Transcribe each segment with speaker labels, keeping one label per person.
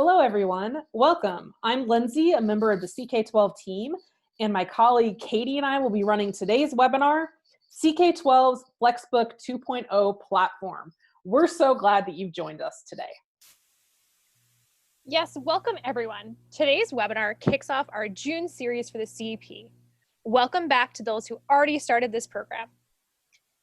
Speaker 1: Hello, everyone. Welcome. I'm Lindsay, a member of the CK-12 team, and my colleague Katie and I will be running today's webinar, CK-12's FlexBook 2.0 platform. We're so glad that you've joined us today.
Speaker 2: Yes, welcome everyone. Today's webinar kicks off our June series for the CEP. Welcome back to those who already started this program.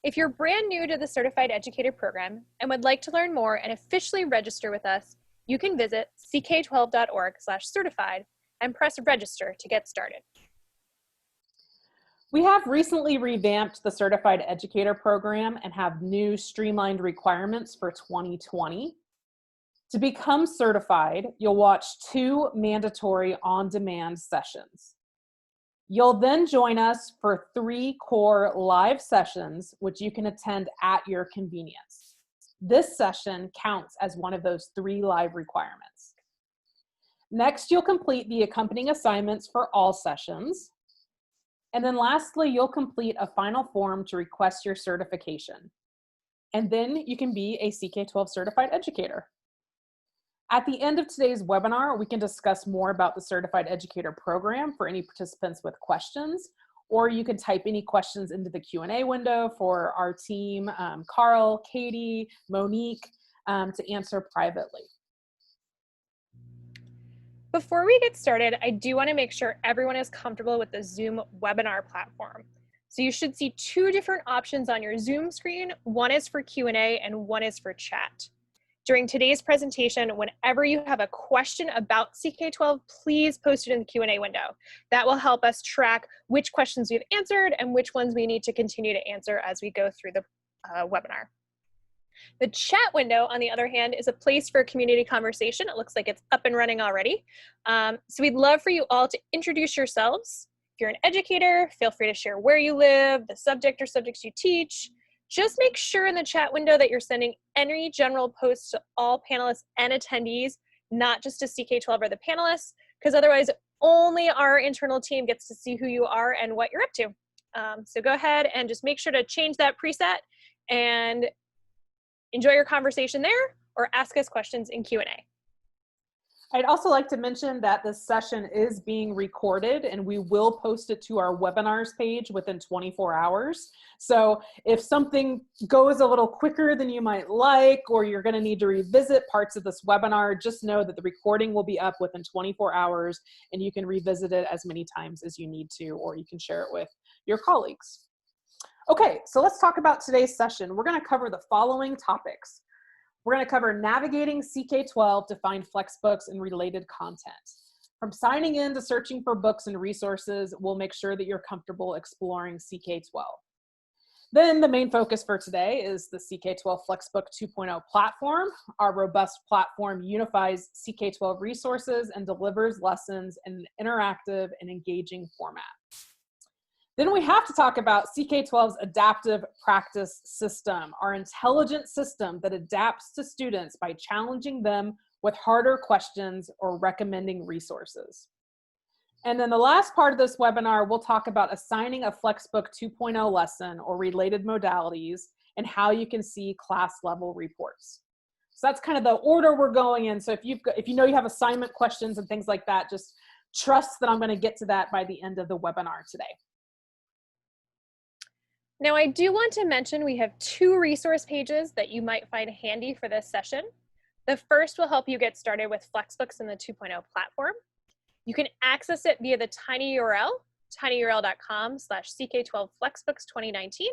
Speaker 2: If you're brand new to the Certified Educator program and would like to learn more and officially register with us, you can visit ck12.org/certified and press register to get started.
Speaker 1: We have recently revamped the Certified Educator program and have new streamlined requirements for 2020. To become certified, you'll watch 2 mandatory on-demand sessions. You'll then join us for 3 core live sessions, which you can attend at your convenience. This session counts as one of those 3 live requirements. Next, you'll complete the accompanying assignments for all sessions. And then lastly, you'll complete a final form to request your certification. And then you can be a CK-12 certified educator. At the end of today's webinar, we can discuss more about the Certified Educator program for any participants with questions, or you can type any questions into the Q&A window for our team, Carl, Katie, Monique, to answer privately.
Speaker 2: Before we get started, I do want to make sure everyone is comfortable with the Zoom webinar platform. So you should see 2 different options on your Zoom screen. One is for Q&A and one is for chat. During today's presentation, whenever you have a question about CK-12, please post it in the Q&A window. That will help us track which questions we've answered and which ones we need to continue to answer as we go through the webinar. The chat window, on the other hand, is a place for community conversation. It looks like it's up and running already. So we'd love for you all to introduce yourselves. If you're an educator, feel free to share where you live, the subject or subjects you teach. Just make sure in the chat window that you're sending any general posts to all panelists and attendees, not just to CK-12 or the panelists, because otherwise only our internal team gets to see who you are and what you're up to. So go ahead and just make sure to change that preset and enjoy your conversation there or ask us questions in Q&A.
Speaker 1: I'd also like to mention that this session is being recorded and we will post it to our webinars page within 24 hours. So if something goes a little quicker than you might like, or you're going to need to revisit parts of this webinar, just know that the recording will be up within 24 hours and you can revisit it as many times as you need to, or you can share it with your colleagues. Okay, so let's talk about today's session. We're going to cover the following topics. We're going to cover navigating CK-12 to find FlexBooks and related content. From signing in to searching for books and resources, we'll make sure that you're comfortable exploring CK-12. Then the main focus for today is the CK-12 FlexBook 2.0 platform. Our robust platform unifies CK-12 resources and delivers lessons in an interactive and engaging format. Then we have to talk about CK-12's adaptive practice system, our intelligent system that adapts to students by challenging them with harder questions or recommending resources. And then the last part of this webinar, we'll talk about assigning a FlexBook 2.0 lesson or related modalities and how you can see class level reports. So that's kind of the order we're going in. So if you know you have assignment questions and things like that, just trust that I'm going to get to that by the end of the webinar today.
Speaker 2: Now, I do want to mention we have 2 resource pages that you might find handy for this session. The first will help you get started with FlexBooks in the 2.0 platform. You can access it via the tiny URL, tinyurl.com/CK12FlexBooks2019.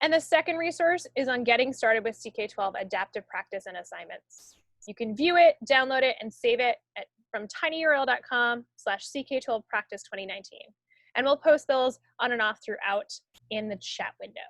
Speaker 2: And the second resource is on getting started with CK-12 adaptive practice and assignments. You can view it, download it, and save it from tinyurl.com/CK12Practice2019. And we'll post those on and off throughout in the chat window.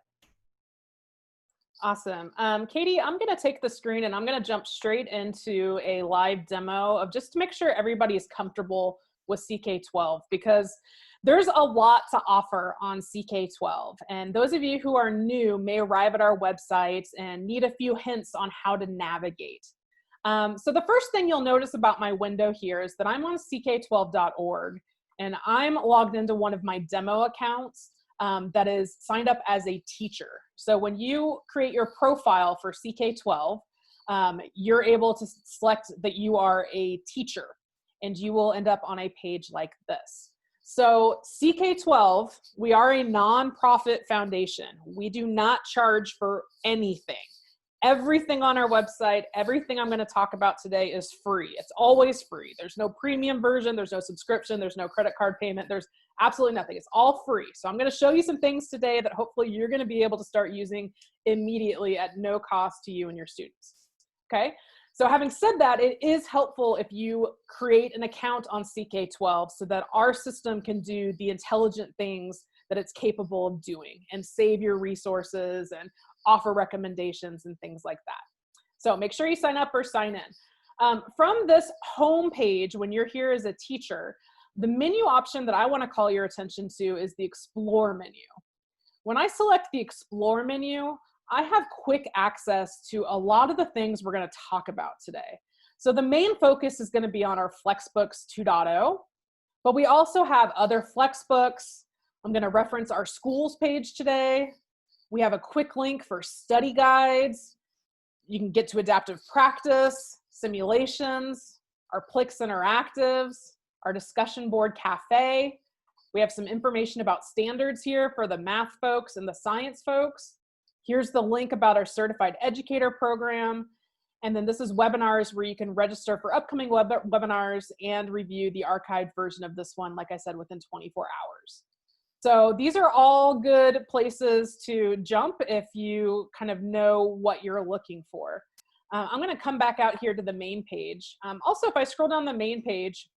Speaker 1: Awesome. Katie, I'm going to take the screen and I'm going to jump straight into a live demo of just to make sure everybody is comfortable with CK-12 because there's a lot to offer on CK-12. And those of you who are new may arrive at our website and need a few hints on how to navigate. So the first thing you'll notice about my window here is that I'm on CK12.org. And I'm logged into one of my demo accounts that is signed up as a teacher. So when you create your profile for CK-12, you're able to select that you are a teacher, and you will end up on a page like this. So CK-12, we are a nonprofit foundation. We do not charge for anything. Everything on our website, everything I'm going to talk about today is free. It's always free. There's no premium version. There's no subscription. There's no credit card payment. There's absolutely nothing. It's all free. So I'm going to show you some things today that hopefully you're going to be able to start using immediately at no cost to you and your students. Okay? So having said that, it is helpful if you create an account on CK-12 so that our system can do the intelligent things that it's capable of doing and save your resources and offer recommendations and things like that. So make sure you sign up or sign in. From this home page, when you're here as a teacher, the menu option that I want to call your attention to is the Explore menu. When I select the Explore menu, I have quick access to a lot of the things we're going to talk about today. So the main focus is going to be on our FlexBooks 2.0, but we also have other FlexBooks. I'm going to reference our schools page today. We have a quick link for study guides. You can get to adaptive practice, simulations, our PLIX interactives, our discussion board cafe. We have some information about standards here for the math folks and the science folks. Here's the link about our certified educator program. And then this is webinars where you can register for upcoming webinars and review the archived version of this one, like I said, within 24 hours. So these are all good places to jump if you kind of know what you're looking for. I'm going to come back out here to the main page. Also, if I scroll down the main page,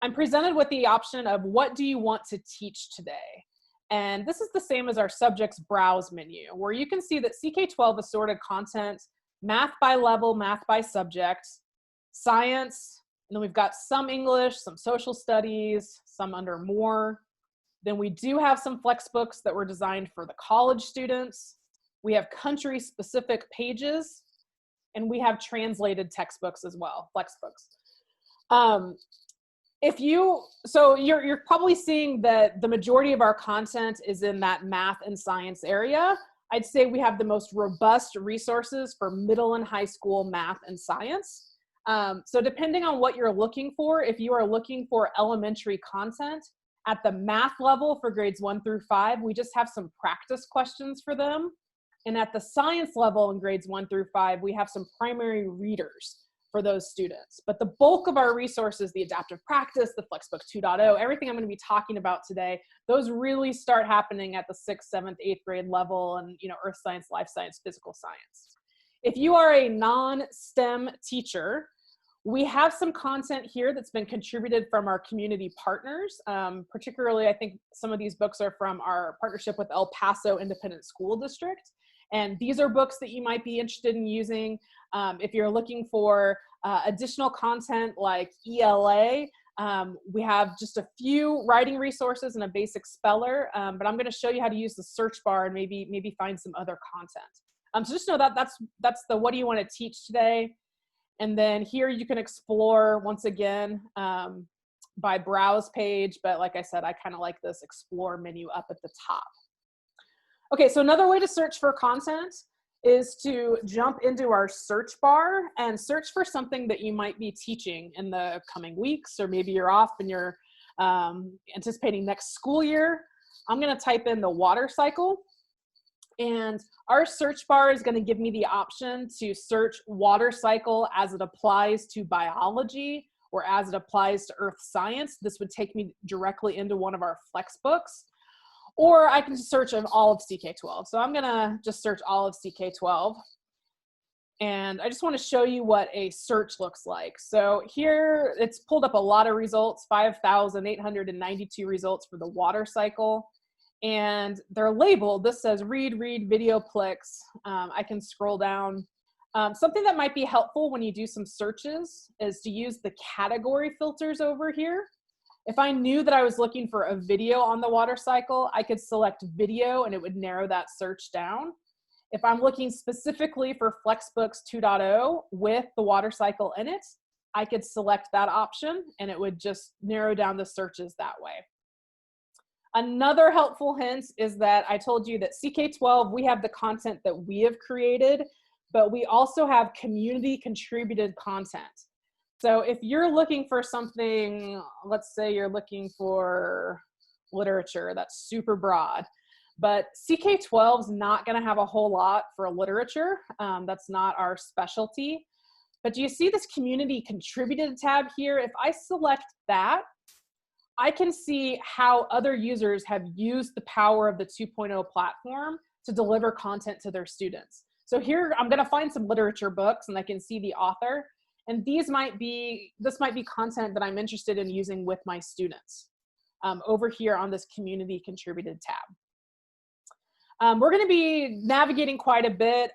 Speaker 1: I'm presented with the option of what do you want to teach today? And this is the same as our subjects browse menu, where you can see that CK-12 is sorted content, math by level, math by subject, science, and then we've got some English, some social studies, some under more. Then we do have some FlexBooks that were designed for the college students. We have country-specific pages, and we have translated textbooks as well, FlexBooks. So you're probably seeing that the majority of our content is in that math and science area. I'd say we have the most robust resources for middle and high school math and science. So depending on what you're looking for, if you are looking for elementary content, at the math level for grades 1 through 5, we just have some practice questions for them. And at the science level in grades 1 through 5, we have some primary readers for those students. But the bulk of our resources, the adaptive practice, the FlexBook 2.0, everything I'm going to be talking about today, those really start happening at the 6th, 7th, 8th grade level and, earth science, life science, physical science. If you are a non-STEM teacher, we have some content here that's been contributed from our community partners. Particularly, I think some of these books are from our partnership with El Paso Independent School District. And these are books that you might be interested in using if you're looking for additional content like ELA. We have just a few writing resources and a basic speller, but I'm going to show you how to use the search bar and maybe find some other content. So just know that that's the what do you want to teach today. And then here you can explore, once again, by browse page. But like I said, I kind of like this explore menu up at the top. Okay, so another way to search for content is to jump into our search bar and search for something that you might be teaching in the coming weeks, or maybe you're off and you're anticipating next school year. I'm going to type in the water cycle. And our search bar is going to give me the option to search water cycle as it applies to biology or as it applies to earth science. This would take me directly into one of our FlexBooks. Or I can just search all of CK-12. So I'm going to just search all of CK-12. And I just want to show you what a search looks like. So here it's pulled up a lot of results, 5,892 results for the water cycle. And they're labeled. This says read, video, PLIX. I can scroll down. Something that might be helpful when you do some searches is to use the category filters over here. If I knew that I was looking for a video on the water cycle, I could select video and it would narrow that search down. If I'm looking specifically for FlexBooks 2.0 with the water cycle in it, I could select that option and it would just narrow down the searches that way. Another helpful hint is that I told you that CK-12, we have the content that we have created but we also have community contributed content. So if you're looking for something, let's say you're looking for literature, that's super broad, but CK-12's not gonna have a whole lot for literature. That's not our specialty. But do you see this community contributed tab here? If I select that, I can see how other users have used the power of the 2.0 platform to deliver content to their students. So here I'm gonna find some literature books and I can see the author. And this might be content that I'm interested in using with my students over here on this community contributed tab. We're going to be navigating quite a bit,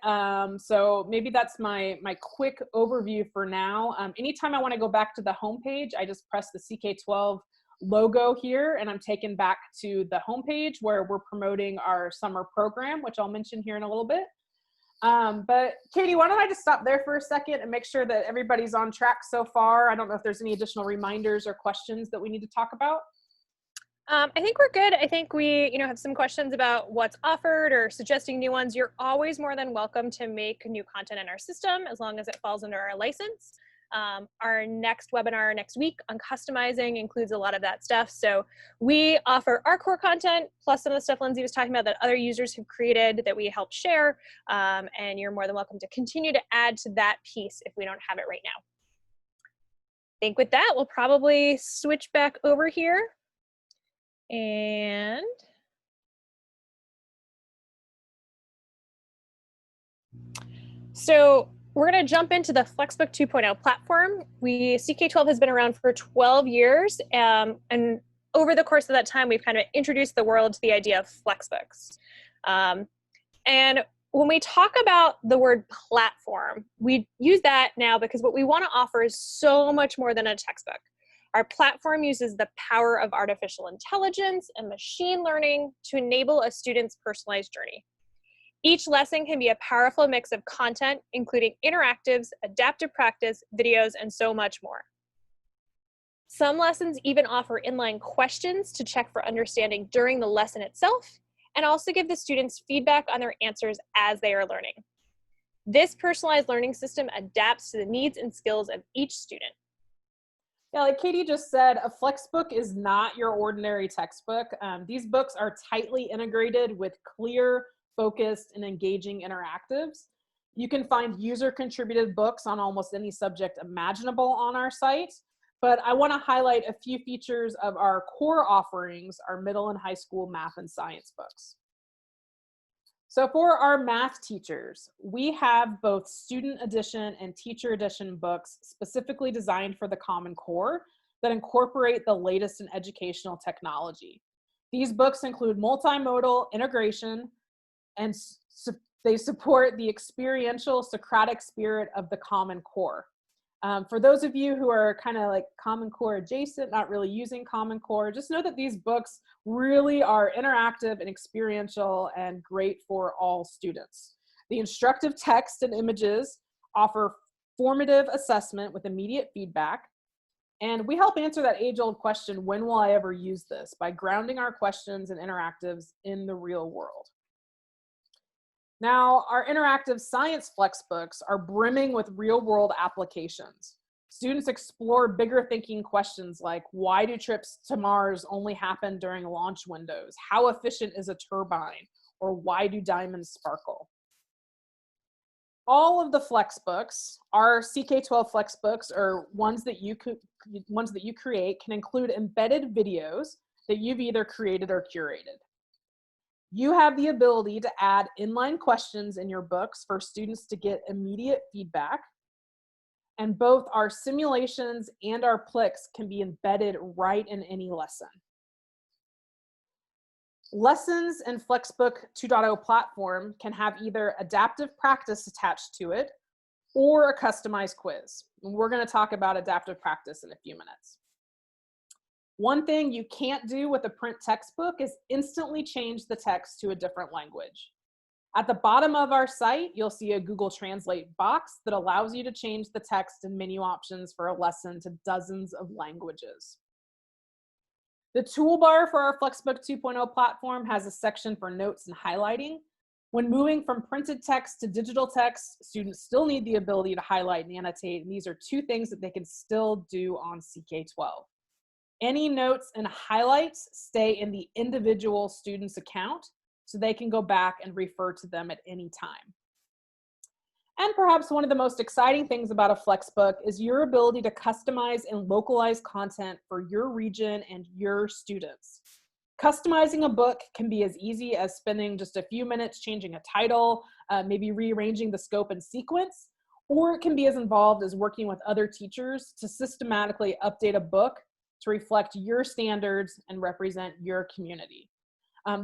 Speaker 1: so maybe that's my quick overview for now. Anytime I want to go back to the home page, I just press the CK-12 logo here and I'm taken back to the home page where we're promoting our summer program, which I'll mention here in a little bit. But Katie, why don't I just stop there for a second and make sure that everybody's on track so far? I don't know if there's any additional reminders or questions that we need to talk about.
Speaker 2: I think we're good. I think we, have some questions about what's offered or suggesting new ones. You're always more than welcome to make new content in our system as long as it falls under our license. Our next webinar next week on customizing includes a lot of that stuff. So we offer our core content plus some of the stuff Lindsay was talking about that other users have created that we help share. And you're more than welcome to continue to add to that piece if we don't have it right now. I think with that, we'll probably switch back over here. And so we're going to jump into the FlexBook 2.0 platform. CK-12 has been around for 12 years, and over the course of that time, we've kind of introduced the world to the idea of FlexBooks. And when we talk about the word platform, we use that now because what we want to offer is so much more than a textbook. Our platform uses the power of artificial intelligence and machine learning to enable a student's personalized journey. Each lesson can be a powerful mix of content, including interactives, adaptive practice, videos, and so much more. Some lessons even offer inline questions to check for understanding during the lesson itself, and also give the students feedback on their answers as they are learning. This personalized learning system adapts to the needs and skills of each student.
Speaker 1: Yeah, like Katie just said, a FlexBook is not your ordinary textbook. These books are tightly integrated with clear, focused, and engaging interactives. You can find user-contributed books on almost any subject imaginable on our site, but I want to highlight a few features of our core offerings, our middle and high school math and science books. So for our math teachers, we have both student edition and teacher edition books specifically designed for the Common Core that incorporate the latest in educational technology. These books include multimodal integration, and they support the experiential Socratic spirit of the Common Core. For those of you who are kind of like Common Core adjacent, not really using Common Core, just know that these books really are interactive and experiential and great for all students. The instructive text and images offer formative assessment with immediate feedback. And we help answer that age-old question, when will I ever use this? By grounding our questions and interactives in the real world. Now, our interactive science FlexBooks are brimming with real-world applications. Students explore bigger thinking questions like, why do trips to Mars only happen during launch windows? How efficient is a turbine? Or why do diamonds sparkle? All of the FlexBooks, our CK-12 FlexBooks, or ones that you create, can include embedded videos that you've either created or curated. You have the ability to add inline questions in your books for students to get immediate feedback. And both our simulations and our PLIX can be embedded right in any lesson. Lessons in FlexBook 2.0 platform can have either adaptive practice attached to it or a customized quiz. And we're going to talk about adaptive practice in a few minutes. One thing you can't do with a print textbook is instantly change the text to a different language. At the bottom of our site, you'll see a Google Translate box that allows you to change the text and menu options for a lesson to dozens of languages. The toolbar for our FlexBook 2.0 platform has a section for notes and highlighting. When moving from printed text to digital text, students still need the ability to highlight and annotate, and these are two things that they can still do on CK-12. Any notes and highlights stay in the individual student's account, so they can go back and refer to them at any time. And perhaps one of the most exciting things about a FlexBook is your ability to customize and localize content for your region and your students. Customizing a book can be as easy as spending just a few minutes changing a title, maybe rearranging the scope and sequence, or it can be as involved as working with other teachers to systematically update a book to reflect your standards and represent your community.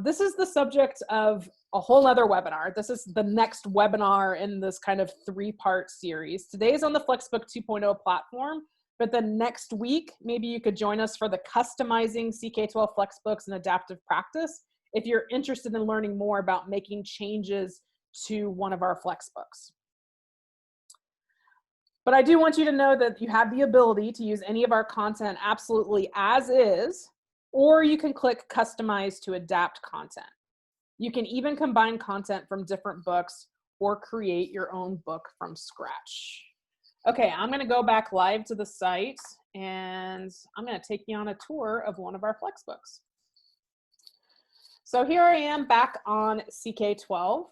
Speaker 1: This is the subject of a whole other webinar. This is the next webinar in this kind of three-part series. Today's on the FlexBook 2.0 platform, but then next week, maybe you could join us for the Customizing CK-12 FlexBooks and Adaptive Practice if you're interested in learning more about making changes to one of our FlexBooks. But I do want you to know that you have the ability to use any of our content absolutely as is, or you can click Customize to adapt content. You can even combine content from different books or create your own book from scratch. Okay, I'm gonna go back live to the site and I'm gonna take you on a tour of one of our FlexBooks. So here I am back on CK-12.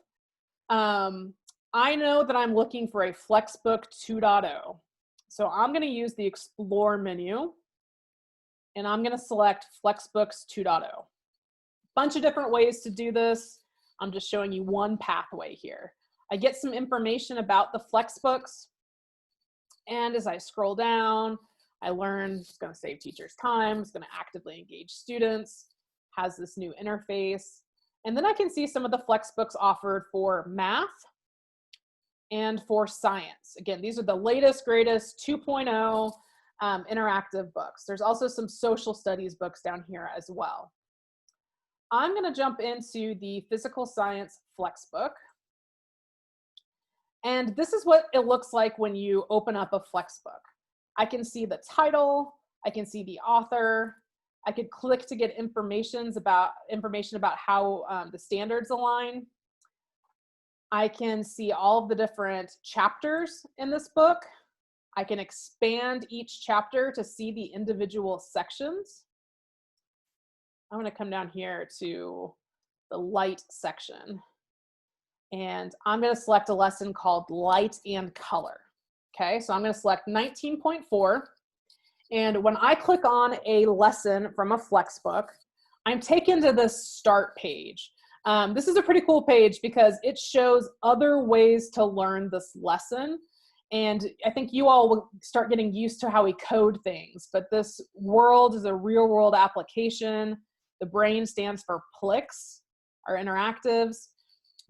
Speaker 1: I know that I'm looking for a FlexBook 2.0. So I'm gonna use the Explore menu and I'm gonna select FlexBooks 2.0. Bunch of different ways to do this. I'm just showing you one pathway here. I get some information about the FlexBooks, and as I scroll down, I learn it's gonna save teachers time, it's gonna actively engage students, has this new interface, and then I can see some of the FlexBooks offered for math and for science. Again, these are the latest, greatest 2.0 interactive books. There's also some social studies books down here as well. I'm gonna jump into the physical science FlexBook. And this is what it looks like when you open up a FlexBook. I can see the title, I can see the author, I could click to get information about how the standards align. I can see all of the different chapters in this book. I can expand each chapter to see the individual sections. I'm gonna come down here to the light section. And I'm gonna select a lesson called Light and Color. Okay, so I'm gonna select 19.4. And when I click on a lesson from a FlexBook, I'm taken to this start page. This is a pretty cool page because it shows other ways to learn this lesson. And I think you all will start getting used to how we code things, but this world is a real world application. The brain stands for PLIX, our interactives.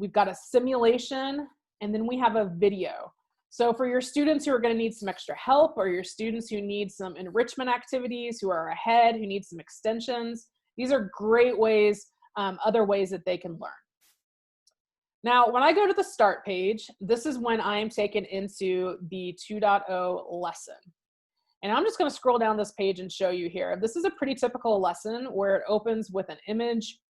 Speaker 1: We've got a simulation, and then we have a video. So for your students who are gonna need some extra help, or your students who need some enrichment activities, who are ahead, who need some extensions, these are great ways, other ways that they can learn. Now, when I go to the start page, this is when I am taken into the 2.0 lesson. And I'm just gonna scroll down this page and show you here. This is a pretty typical lesson where it opens with an image.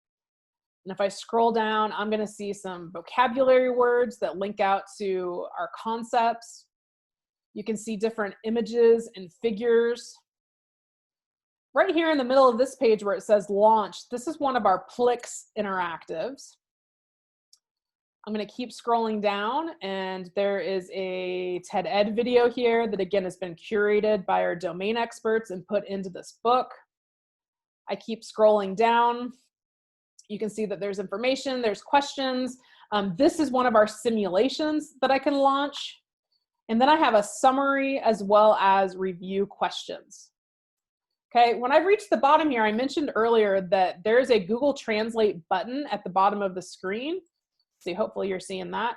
Speaker 1: And if I scroll down, I'm gonna see some vocabulary words that link out to our concepts. You can see different images and figures. Right here in the middle of this page where it says launch, this is one of our PLIX interactives. I'm gonna keep scrolling down, and there is a TED Ed video here that again has been curated by our domain experts and put into this book. I keep scrolling down. You can see that there's information, there's questions. This is one of our simulations that I can launch. And then I have a summary as well as review questions. Okay, when I've reached the bottom here, I mentioned earlier that there's a Google Translate button at the bottom of the screen. See, hopefully you're seeing that.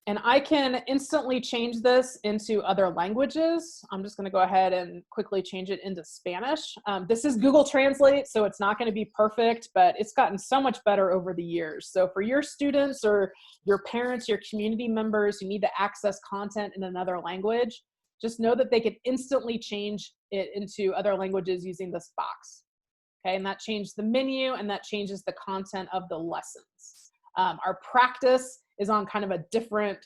Speaker 1: And I can instantly change this into other languages. I'm just gonna go ahead and quickly change it into Spanish. This is Google Translate, so it's not gonna be perfect, but it's gotten so much better over the years. So for your students or your parents, your community members who need to access content in another language, just know that they can instantly change it into other languages using this box. Okay, and that changed the menu and that changes the content of the lessons. Our practice is on kind of a different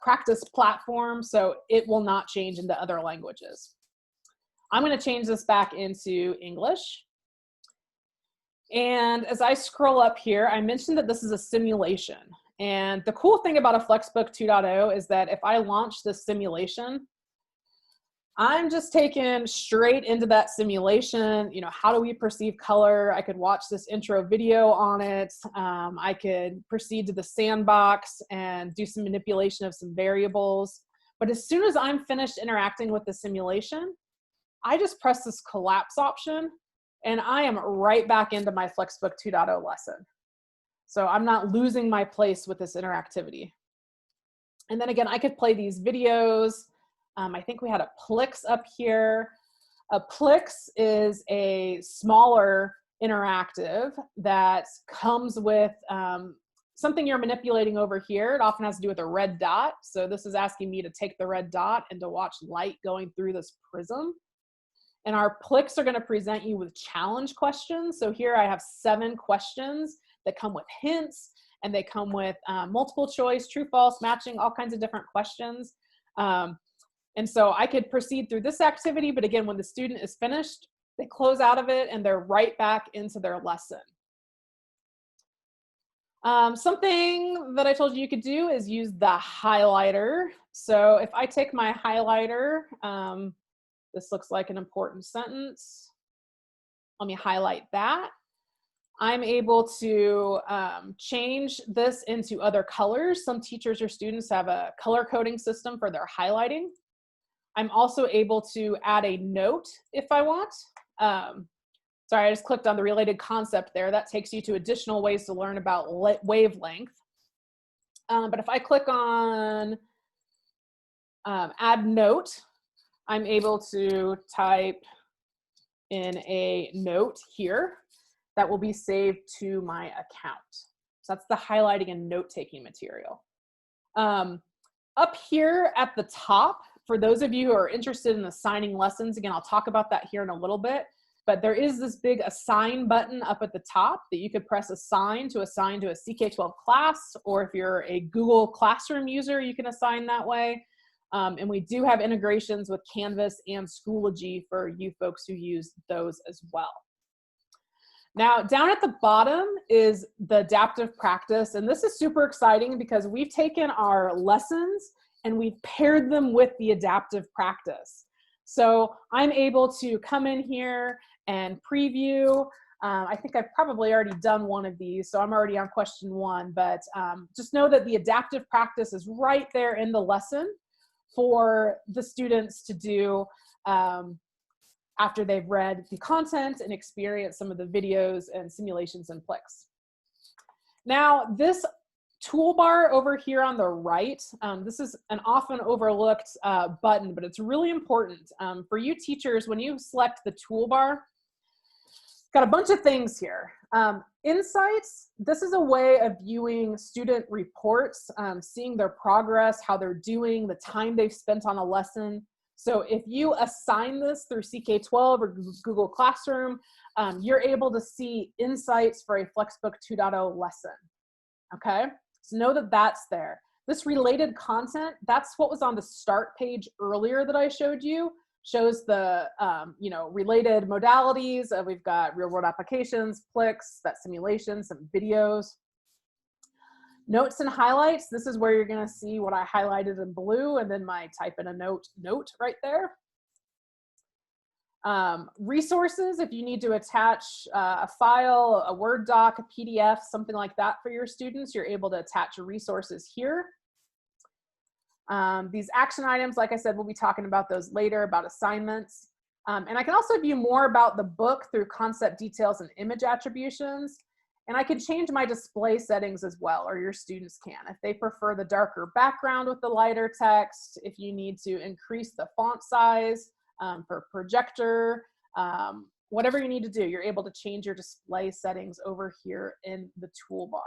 Speaker 1: practice platform, so it will not change into other languages. I'm going to change this back into English. And as I scroll up here, I mentioned that this is a simulation. And the cool thing about a FlexBook 2.0 is that if I launch this simulation, I'm just taken straight into that simulation. You know, how do we perceive color? I could watch this intro video on it. I could proceed to the sandbox and do some manipulation of some variables. But as soon as I'm finished interacting with the simulation, I just press this collapse option and I am right back into my FlexBook 2.0 lesson. So I'm not losing my place with this interactivity. And then again, I could play these videos. I think we had a PLIX up here. A PLIX is a smaller interactive that comes with something you're manipulating over here. It often has to do with a red dot. So this is asking me to take the red dot and to watch light going through this prism. And our PLIX are going to present you with challenge questions. So here I have 7 questions that come with hints, and they come with multiple choice, true, false, matching, all kinds of different questions. And so I could proceed through this activity, but again, when the student is finished, they close out of it and they're right back into their lesson. Something that I told you could do is use the highlighter. So if I take my highlighter, this looks like an important sentence. Let me highlight that. I'm able to change this into other colors. Some teachers or students have a color coding system for their highlighting. I'm also able to add a note if I want. Sorry, I just clicked on the related concept there. That takes you to additional ways to learn about wavelength. But if I click on add note, I'm able to type in a note here that will be saved to my account. So that's the highlighting and note-taking material. Up here at the top, for those of you who are interested in assigning lessons, again, I'll talk about that here in a little bit, but there is this big assign button up at the top that you could press assign to a CK-12 class, or if you're a Google Classroom user, you can assign that way. And we do have integrations with Canvas and Schoology for you folks who use those as well. Now, down at the bottom is the adaptive practice, and this is super exciting because we've taken our lessons and we've paired them with the adaptive practice. So I'm able to come in here and preview. I think I've probably already done one of these, so I'm already on question 1, but just know that the adaptive practice is right there in the lesson for the students to do after they've read the content and experienced some of the videos and simulations in PLIX. Now, this toolbar over here on the right, this is an often overlooked button, but it's really important. For you teachers, when you select the toolbar, it's got a bunch of things here. Insights, this is a way of viewing student reports, seeing their progress, how they're doing, the time they've spent on a lesson. So if you assign this through CK-12 or Google Classroom, you're able to see insights for a FlexBook 2.0 lesson, okay? So know that that's there. This related content, that's what was on the start page earlier that I showed you, shows the related modalities. We've got real world applications, PLIX, that simulation, some videos. Notes and highlights, this is where you're gonna see what I highlighted in blue and then my type in a note right there. Resources, if you need to attach a file, a Word doc, a PDF, something like that for your students, you're able to attach resources here. These action items, like I said, we'll be talking about those later, about assignments. And I can also view more about the book through concept details and image attributions. And I can change my display settings as well, or your students can. If they prefer the darker background with the lighter text, if you need to increase the font size for projector, whatever you need to do, you're able to change your display settings over here in the toolbar.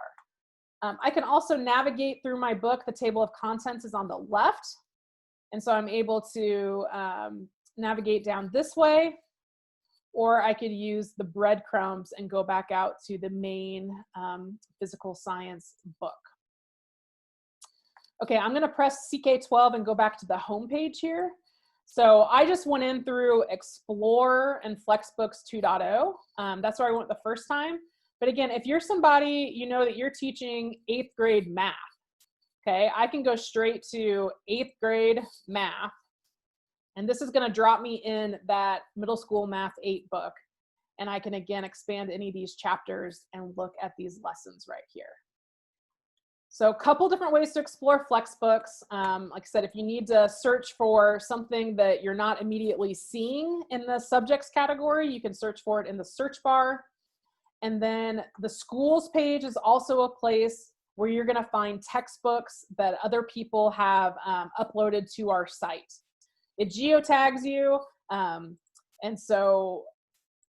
Speaker 1: I can also navigate through my book. The table of contents is on the left. And so I'm able to navigate down this way, or I could use the breadcrumbs and go back out to the main physical science book. Okay, I'm gonna press CK-12 and go back to the home page here. So I just went in through Explore and FlexBooks 2.0. That's where I went the first time. But again, if you're somebody, you know that you're teaching 8th grade math, okay, I can go straight to 8th grade math. And this is gonna drop me in that middle school math 8 book. And I can again expand any of these chapters and look at these lessons right here. So a couple different ways to explore FlexBooks. Like I said, if you need to search for something that you're not immediately seeing in the subjects category, you can search for it in the search bar. And then the schools page is also a place where you're gonna find textbooks that other people have uploaded to our site. It geotags you, and so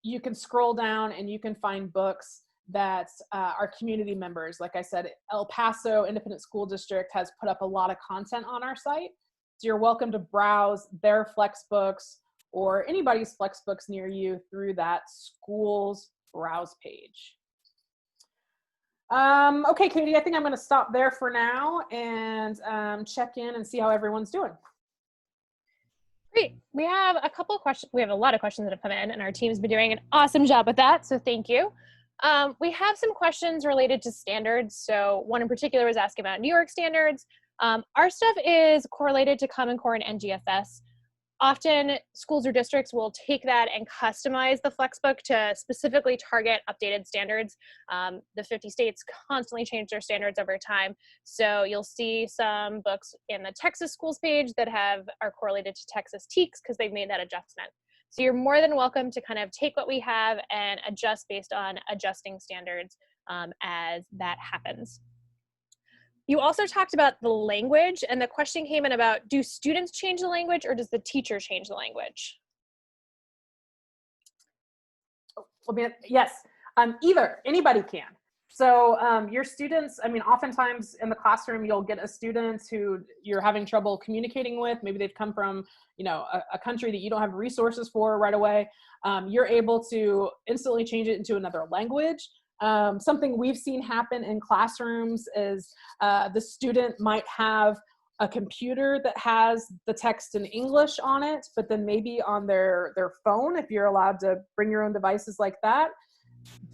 Speaker 1: you can scroll down and you can find books that are community members. Like I said, El Paso Independent School District has put up a lot of content on our site. So you're welcome to browse their FlexBooks or anybody's FlexBooks near you through that schools browse page. Okay, Katie, I think I'm gonna stop there for now and check in and see how everyone's doing.
Speaker 2: Great. We have a couple of questions. We have a lot of questions that have come in, and our team's been doing an awesome job with that, so thank you. We have some questions related to standards. So one in particular was asking about New York standards. Our stuff is correlated to Common Core and NGSS. Often schools or districts will take that and customize the FlexBook to specifically target updated standards. The 50 states constantly change their standards over time. So you'll see some books in the Texas schools page that are correlated to Texas TEKS because they've made that adjustment. So you're more than welcome to kind of take what we have and adjust based on adjusting standards as that happens. You also talked about the language, and the question came in about, do students change the language or does the teacher change the language?
Speaker 1: Yes, either, anybody can. So your students, I mean, oftentimes in the classroom, you'll get a student who you're having trouble communicating with. Maybe they've come from, you know, a country that you don't have resources for right away. You're able to instantly change it into another language. Something we've seen happen in classrooms is the student might have a computer that has the text in English on it, but then maybe on their phone, if you're allowed to bring your own devices like that,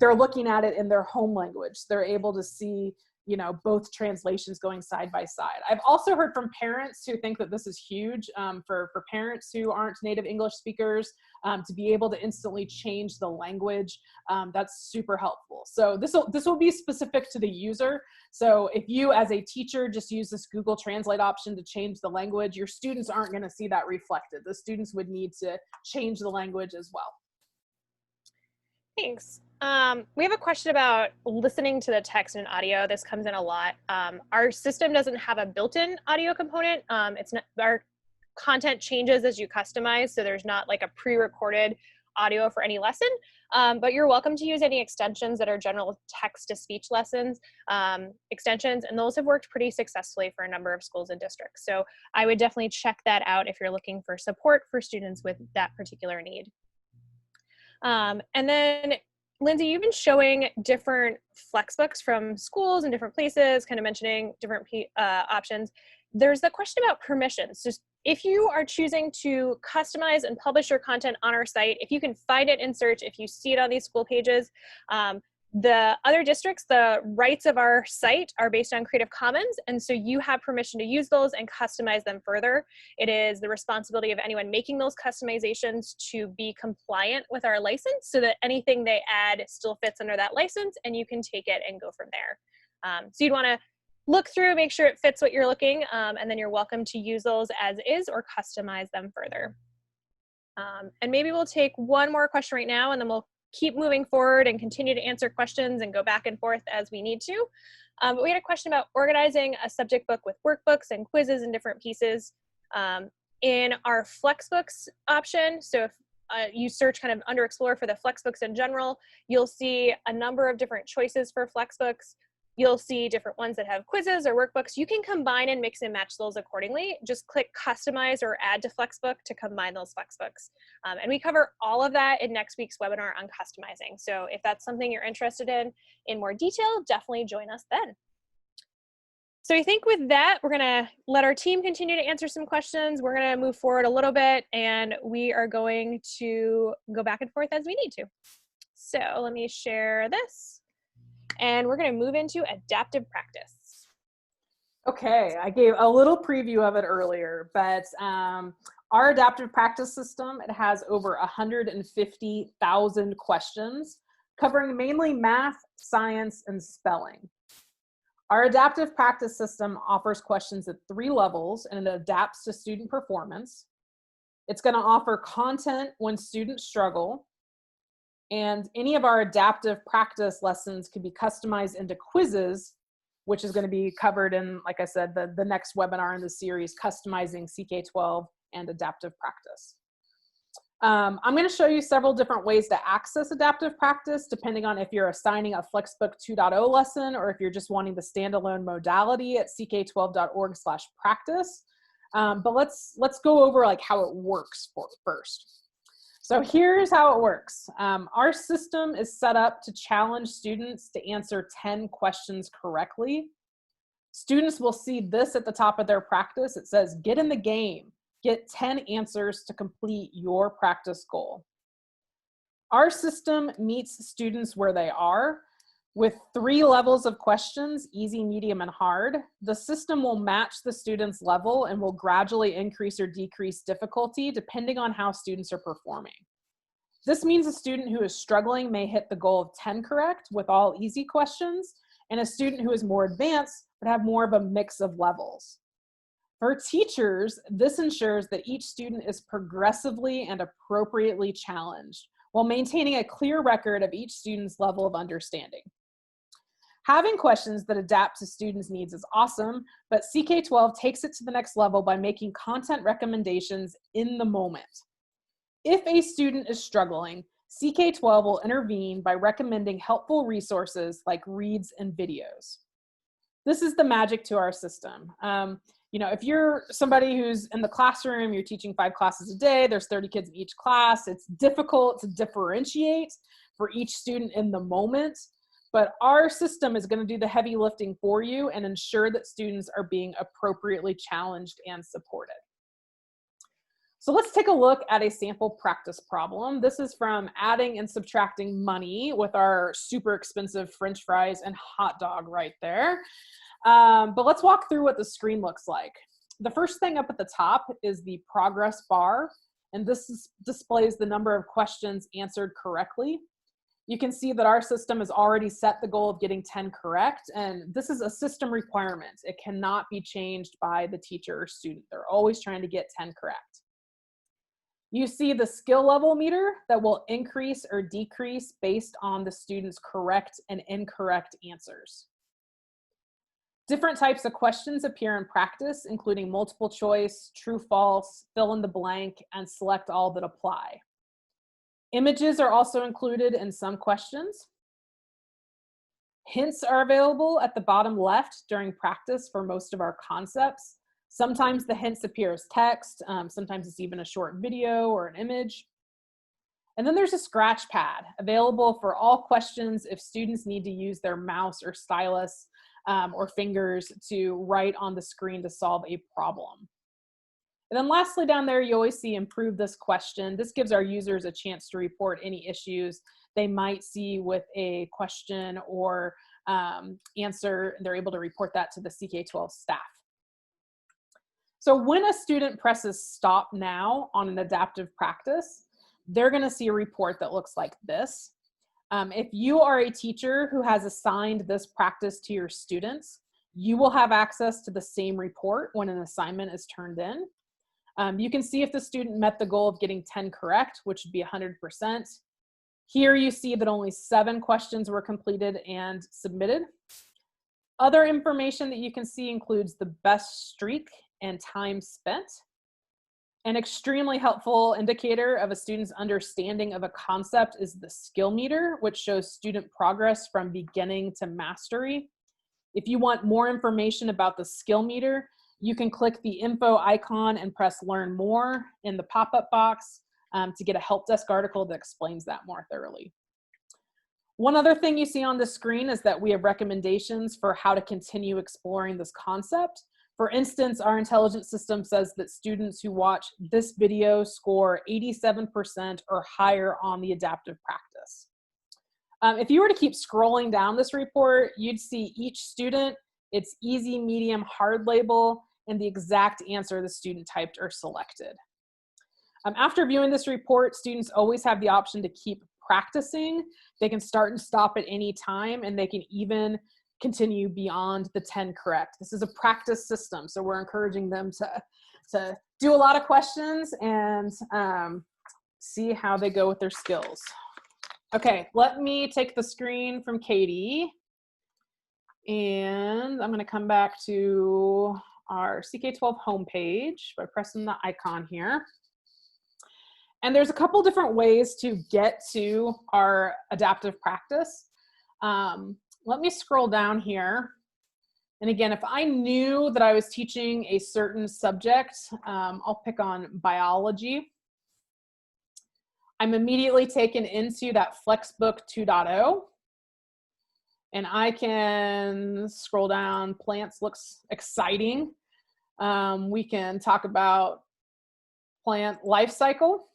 Speaker 1: they're looking at it in their home language. They're able to see, you know, both translations going side by side. I've also heard from parents who think that this is huge for parents who aren't native English speakers to be able to instantly change the language. That's super helpful. So this will be specific to the user. So if you as a teacher just use this Google Translate option to change the language, your students aren't going to see that reflected. The students would need to change the language as well.
Speaker 2: Thanks. We have a question about listening to the text and audio. This comes in a lot. Our system doesn't have a built-in audio component. It's not, our content changes as you customize, so there's not like a pre-recorded audio for any lesson, but you're welcome to use any extensions that are general text-to-speech lessons extensions, and those have worked pretty successfully for a number of schools and districts. So I would definitely check that out if you're looking for support for students with that particular need. And then Lindsay, you've been showing different FlexBooks from schools and different places, kind of mentioning different options. There's the question about permissions. Just if you are choosing to customize and publish your content on our site, if you can find it in search, if you see it on these school pages, the other districts, the rights of our site are based on Creative Commons, and so you have permission to use those and customize them further. It is the responsibility of anyone making those customizations to be compliant with our license so that anything they add still fits under that license, and you can take it and go from there. So you'd want to look through, make sure it fits what you're looking, and then you're welcome to use those as is or customize them further. And maybe we'll take one more question right now, and then we'll keep moving forward and continue to answer questions and go back and forth as we need to. But we had a question about organizing a subject book with workbooks and quizzes and different pieces in our FlexBooks option. So if you search kind of under Explore for the FlexBooks in general, you'll see a number of different choices for FlexBooks. You'll see different ones that have quizzes or workbooks. You can combine and mix and match those accordingly. Just click customize or add to FlexBook to combine those FlexBooks. And we cover all of that in next week's webinar on customizing. So if that's something you're interested in more detail, definitely join us then. So I think with that, we're gonna let our team continue to answer some questions. We're gonna move forward a little bit and we are going to go back and forth as we need to. So let me share this and we're gonna move into adaptive practice.
Speaker 1: Okay, I gave a little preview of it earlier, but our adaptive practice system, it has over 150,000 questions covering mainly math, science, and spelling. Our adaptive practice system offers questions at 3 levels and it adapts to student performance. It's going to offer content when students struggle. And any of our adaptive practice lessons can be customized into quizzes, which is going to be covered in, like I said, the next webinar in the series, Customizing CK-12 and Adaptive Practice. I'm going to show you several different ways to access adaptive practice, depending on if you're assigning a FlexBook 2.0 lesson or if you're just wanting the standalone modality at ck12.org/practice. But let's go over like how it works first. So here's how it works. Our system is set up to challenge students to answer 10 questions correctly. Students will see this at the top of their practice. It says, get in the game. Get 10 answers to complete your practice goal. Our system meets students where they are with 3 levels of questions, easy, medium, and hard. The system will match the student's level and will gradually increase or decrease difficulty depending on how students are performing. This means a student who is struggling may hit the goal of 10 correct with all easy questions, and a student who is more advanced would have more of a mix of levels. For teachers, this ensures that each student is progressively and appropriately challenged while maintaining a clear record of each student's level of understanding. Having questions that adapt to students' needs is awesome, but CK-12 takes it to the next level by making content recommendations in the moment. If a student is struggling, CK-12 will intervene by recommending helpful resources like reads and videos. This is the magic to our system. You know, if you're somebody who's in the classroom, you're teaching 5 classes a day, there's 30 kids in each class, it's difficult to differentiate for each student in the moment, but our system is going to do the heavy lifting for you and ensure that students are being appropriately challenged and supported. So let's take a look at a sample practice problem. This is from adding and subtracting money with our super expensive French fries and hot dog right there. But let's walk through what the screen looks like. The first thing up at the top is the progress bar, and this displays the number of questions answered correctly. You can see that our system has already set the goal of getting 10 correct, and this is a system requirement. It cannot be changed by the teacher or student. They're always trying to get 10 correct. You see the skill level meter that will increase or decrease based on the student's correct and incorrect answers. Different types of questions appear in practice, including multiple choice, true, false, fill in the blank, and select all that apply. Images are also included in some questions. Hints are available at the bottom left during practice for most of our concepts. Sometimes the hints appear as text, sometimes it's even a short video or an image. And then there's a scratch pad available for all questions if students need to use their mouse or stylus or fingers to write on the screen to solve a problem. And then lastly down there, you always see improve this question. This gives our users a chance to report any issues they might see with a question or answer. They're able to report that to the CK-12 staff. So when a student presses stop now on an adaptive practice, they're going to see a report that looks like this. If you are a teacher who has assigned this practice to your students, you will have access to the same report when an assignment is turned in. You can see if the student met the goal of getting 10 correct, which would be 100%. Here you see that only 7 questions were completed and submitted. Other information that you can see includes the best streak and time spent. An extremely helpful indicator of a student's understanding of a concept is the skill meter, which shows student progress from beginning to mastery. If you want more information about the skill meter, you can click the info icon and press learn more in the pop-up box to get a help desk article that explains that more thoroughly. One other thing you see on the screen is that we have recommendations for how to continue exploring this concept. For instance, our intelligence system says that students who watch this video score 87% or higher on the adaptive practice. If you were to keep scrolling down this report, you'd see each student, its easy, medium, hard label, and the exact answer the student typed or selected. After viewing this report, students always have the option to keep practicing. They can start and stop at any time, and they can even continue beyond the 10 correct. This is a practice system, so we're encouraging them to do a lot of questions and see how they go with their skills. Okay, let me take the screen from Katie, and I'm gonna come back to our CK-12 homepage by pressing the icon here. And there's a couple different ways to get to our adaptive practice. Let me scroll down here. And again, if I knew that I was teaching a certain subject, I'll pick on biology. I'm immediately taken into that FlexBook 2.0. And I can scroll down. Plants looks exciting. We can talk about plant life cycle.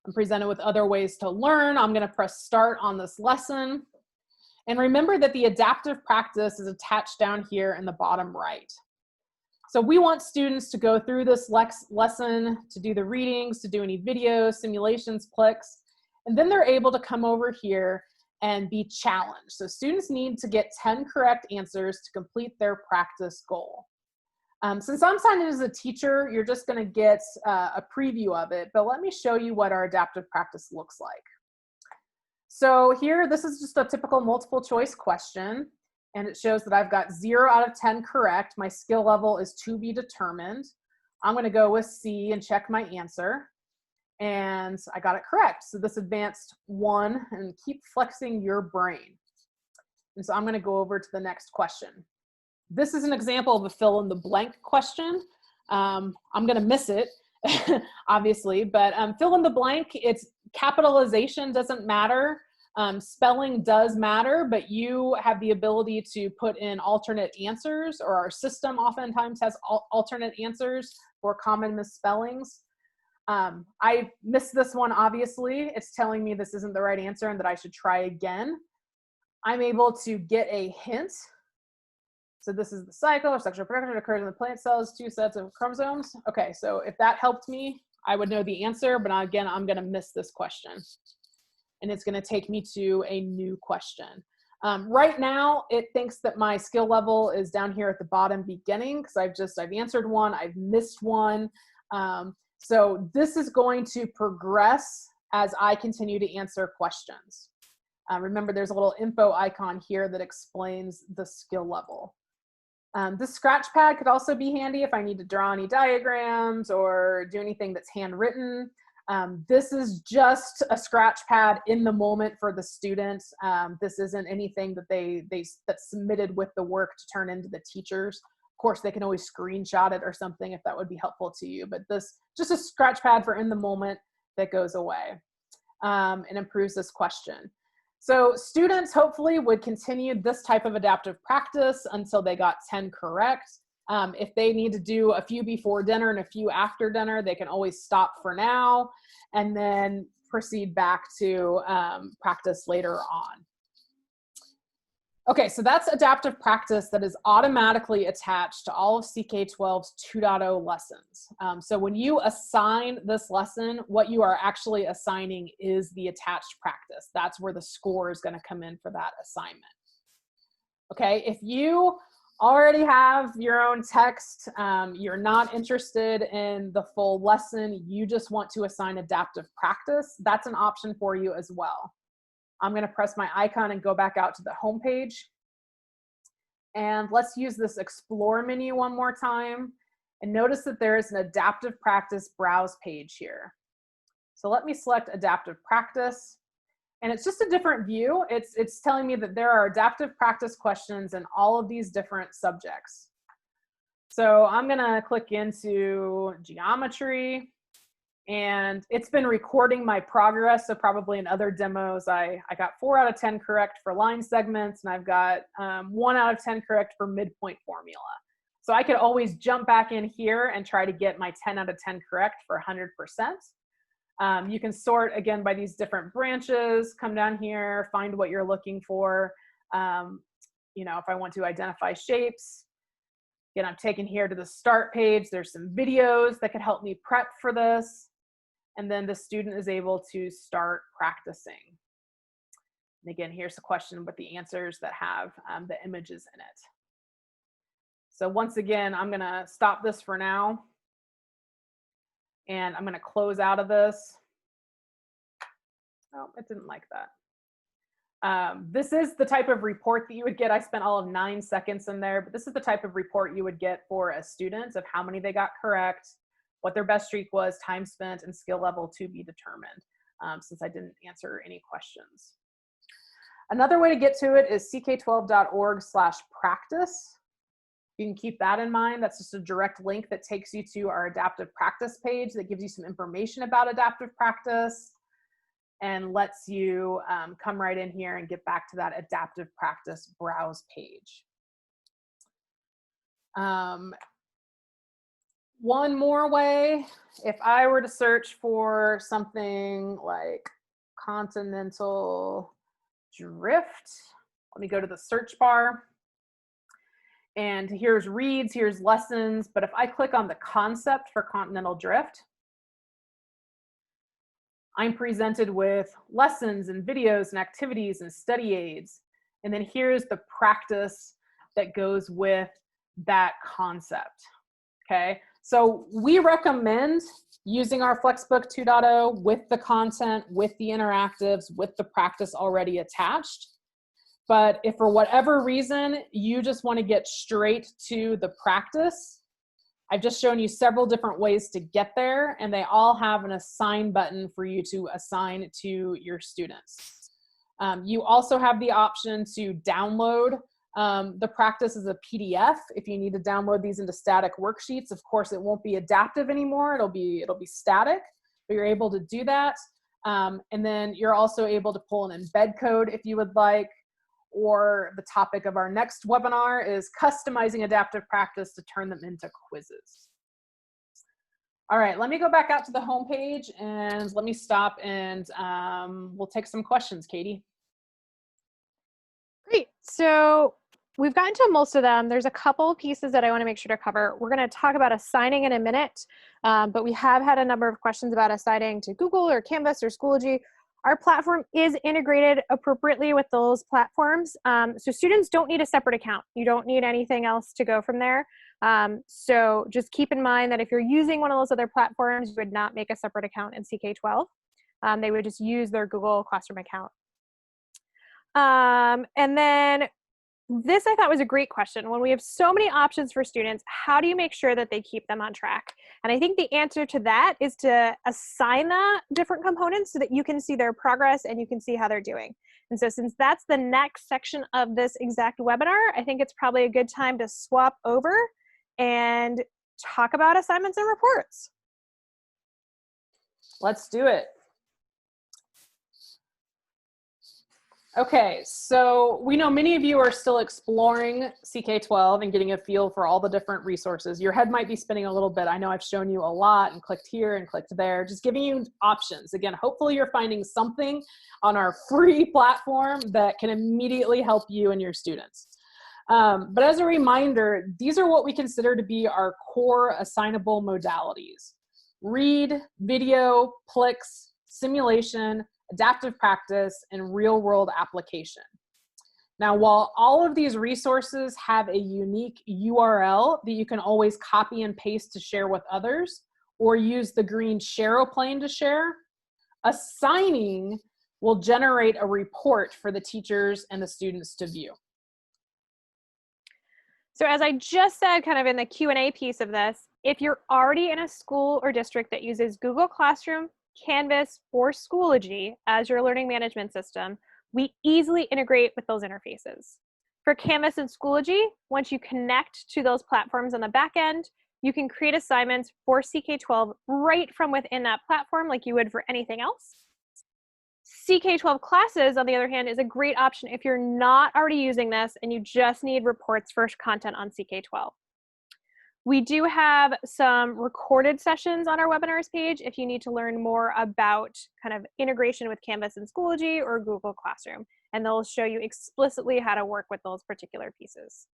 Speaker 1: I'm presented with other ways to learn. I'm going to press start on this lesson. And remember that the adaptive practice is attached down here in the bottom right. So we want students to go through this lesson, to do the readings, to do any videos, simulations, PLIX, and then they're able to come over here and be challenged. So students need to get 10 correct answers to complete their practice goal. Since I'm signed in as a teacher, you're just gonna get a preview of it, but let me show you what our adaptive practice looks like. So here, this is just a typical multiple choice question, and it shows that I've got 0 out of 10 correct. My skill level is to be determined. I'm gonna go with C and check my answer, and I got it correct. So this advanced 1, and keep flexing your brain. And so I'm gonna go over to the next question. This is an example of a fill in the blank question. I'm gonna miss it, obviously, but fill in the blank, it's capitalization doesn't matter. Spelling does matter, but you have the ability to put in alternate answers, or our system oftentimes has alternate answers for common misspellings. I missed this one, obviously. It's telling me this isn't the right answer and that I should try again. I'm able to get a hint. So this is the cycle of sexual reproduction occurs in the plant cells, 2 sets of chromosomes. Okay, so if that helped me, I would know the answer, but again, I'm gonna miss this question. And it's gonna take me to a new question. Right now, it thinks that my skill level is down here at the bottom beginning, because I've answered one, I've missed one. So this is going to progress as I continue to answer questions. Remember, there's a little info icon here that explains the skill level. This scratch pad could also be handy if I need to draw any diagrams or do anything that's handwritten. This is just a scratch pad in the moment for the students. This isn't anything that that's submitted with the work to turn into the teachers. Of course, they can always screenshot it or something if that would be helpful to you, but this just a scratch pad for in the moment that goes away and improves this question. So students hopefully would continue this type of adaptive practice until they got 10 correct. If they need to do a few before dinner and a few after dinner, they can always stop for now and then proceed back to practice later on. Okay, so that's adaptive practice that is automatically attached to all of CK-12's 2.0 lessons. So when you assign this lesson, what you are actually assigning is the attached practice. That's where the score is going to come in for that assignment. Okay, if you already have your own text, you're not interested in the full lesson, you just want to assign adaptive practice, that's an option for you as well. I'm going to press my icon and go back out to the home page. And let's use this explore menu one more time. And notice that there is an adaptive practice browse page here. So let me select adaptive practice. And it's just a different view. It's telling me that there are adaptive practice questions in all of these different subjects. So I'm gonna click into geometry, and it's been recording my progress. So probably in other demos, I got 4 out of 10 correct for line segments, and I've got 1 out of 10 correct for midpoint formula. So I could always jump back in here and try to get my 10 out of 10 correct for 100%. You can sort again by these different branches, come down here, find what you're looking for. You know, if I want to identify shapes, again, I'm taken here to the start page. There's some videos that could help me prep for this. And then the student is able to start practicing. And again, here's the question with the answers that have the images in it. So once again, I'm gonna stop this for now. And I'm gonna close out of this. Oh, it didn't like that. This is the type of report that you would get. I spent all of 9 seconds in there, but this is the type of report you would get for a student of how many they got correct, what their best streak was, time spent, and skill level to be determined, since I didn't answer any questions. Another way to get to it is ck12.org/practice. You can keep that in mind. That's just a direct link that takes you to our adaptive practice page that gives you some information about adaptive practice and lets you come right in here and get back to that adaptive practice browse page. One more way, if I were to search for something like continental drift, let me go to the search bar. And here's reads, here's lessons, but if I click on the concept for continental drift, I'm presented with lessons and videos and activities and study aids. And then here's the practice that goes with that concept, okay? So we recommend using our FlexBook 2.0 with the content, with the interactives, with the practice already attached. But if for whatever reason you just want to get straight to the practice, I've just shown you several different ways to get there, and they all have an assign button for you to assign to your students. You also have the option to download the practice as a PDF if you need to download these into static worksheets. Of course, it won't be adaptive anymore. It'll be static, but you're able to do that. And then you're also able to pull an embed code if you would like. Or the topic of our next webinar is customizing adaptive practice to turn them into quizzes. All right, let me go back out to the home page and let me stop and we'll take some questions, Katie.
Speaker 2: Great. So we've gotten to most of them. There's a couple pieces that I want to make sure to cover. We're going to talk about assigning in a minute, but we have had a number of questions about assigning to Google or Canvas or Schoology. Our platform is integrated appropriately with those platforms. So students don't need a separate account. You don't need anything else to go from there. So just keep in mind that if you're using one of those other platforms, you would not make a separate account in CK-12. They would just use their Google Classroom account. And then this I thought was a great question. When we have so many options for students, how do you make sure that they keep them on track? And I think the answer to that is to assign the different components so that you can see their progress and you can see how they're doing. And so since that's the next section of this exact webinar, I think it's probably a good time to swap over and talk about assignments and reports.
Speaker 1: Let's do it. Okay, so we know many of you are still exploring CK-12 and getting a feel for all the different resources. Your head might be spinning a little bit. I know I've shown you a lot and clicked here and clicked there, just giving you options. Again, hopefully you're finding something on our free platform that can immediately help you and your students. But as a reminder, these are what we consider to be our core assignable modalities: read, video, PLIX, simulation, adaptive practice, and real-world application. Now, while all of these resources have a unique URL that you can always copy and paste to share with others, or use the green Shareoplane to share, assigning will generate a report for the teachers and the students to view.
Speaker 2: So as I just said, kind of in the Q&A piece of this, if you're already in a school or district that uses Google Classroom, Canvas, or Schoology as your learning management system, we easily integrate with those interfaces. For Canvas and Schoology, once you connect to those platforms on the back end, you can create assignments for CK-12 right from within that platform like you would for anything else. CK-12 classes, on the other hand, is a great option if you're not already using this and you just need reports for content on CK-12. We do have some recorded sessions on our webinars page if you need to learn more about kind of integration with Canvas and Schoology or Google Classroom, and they'll show you explicitly how to work with those particular pieces.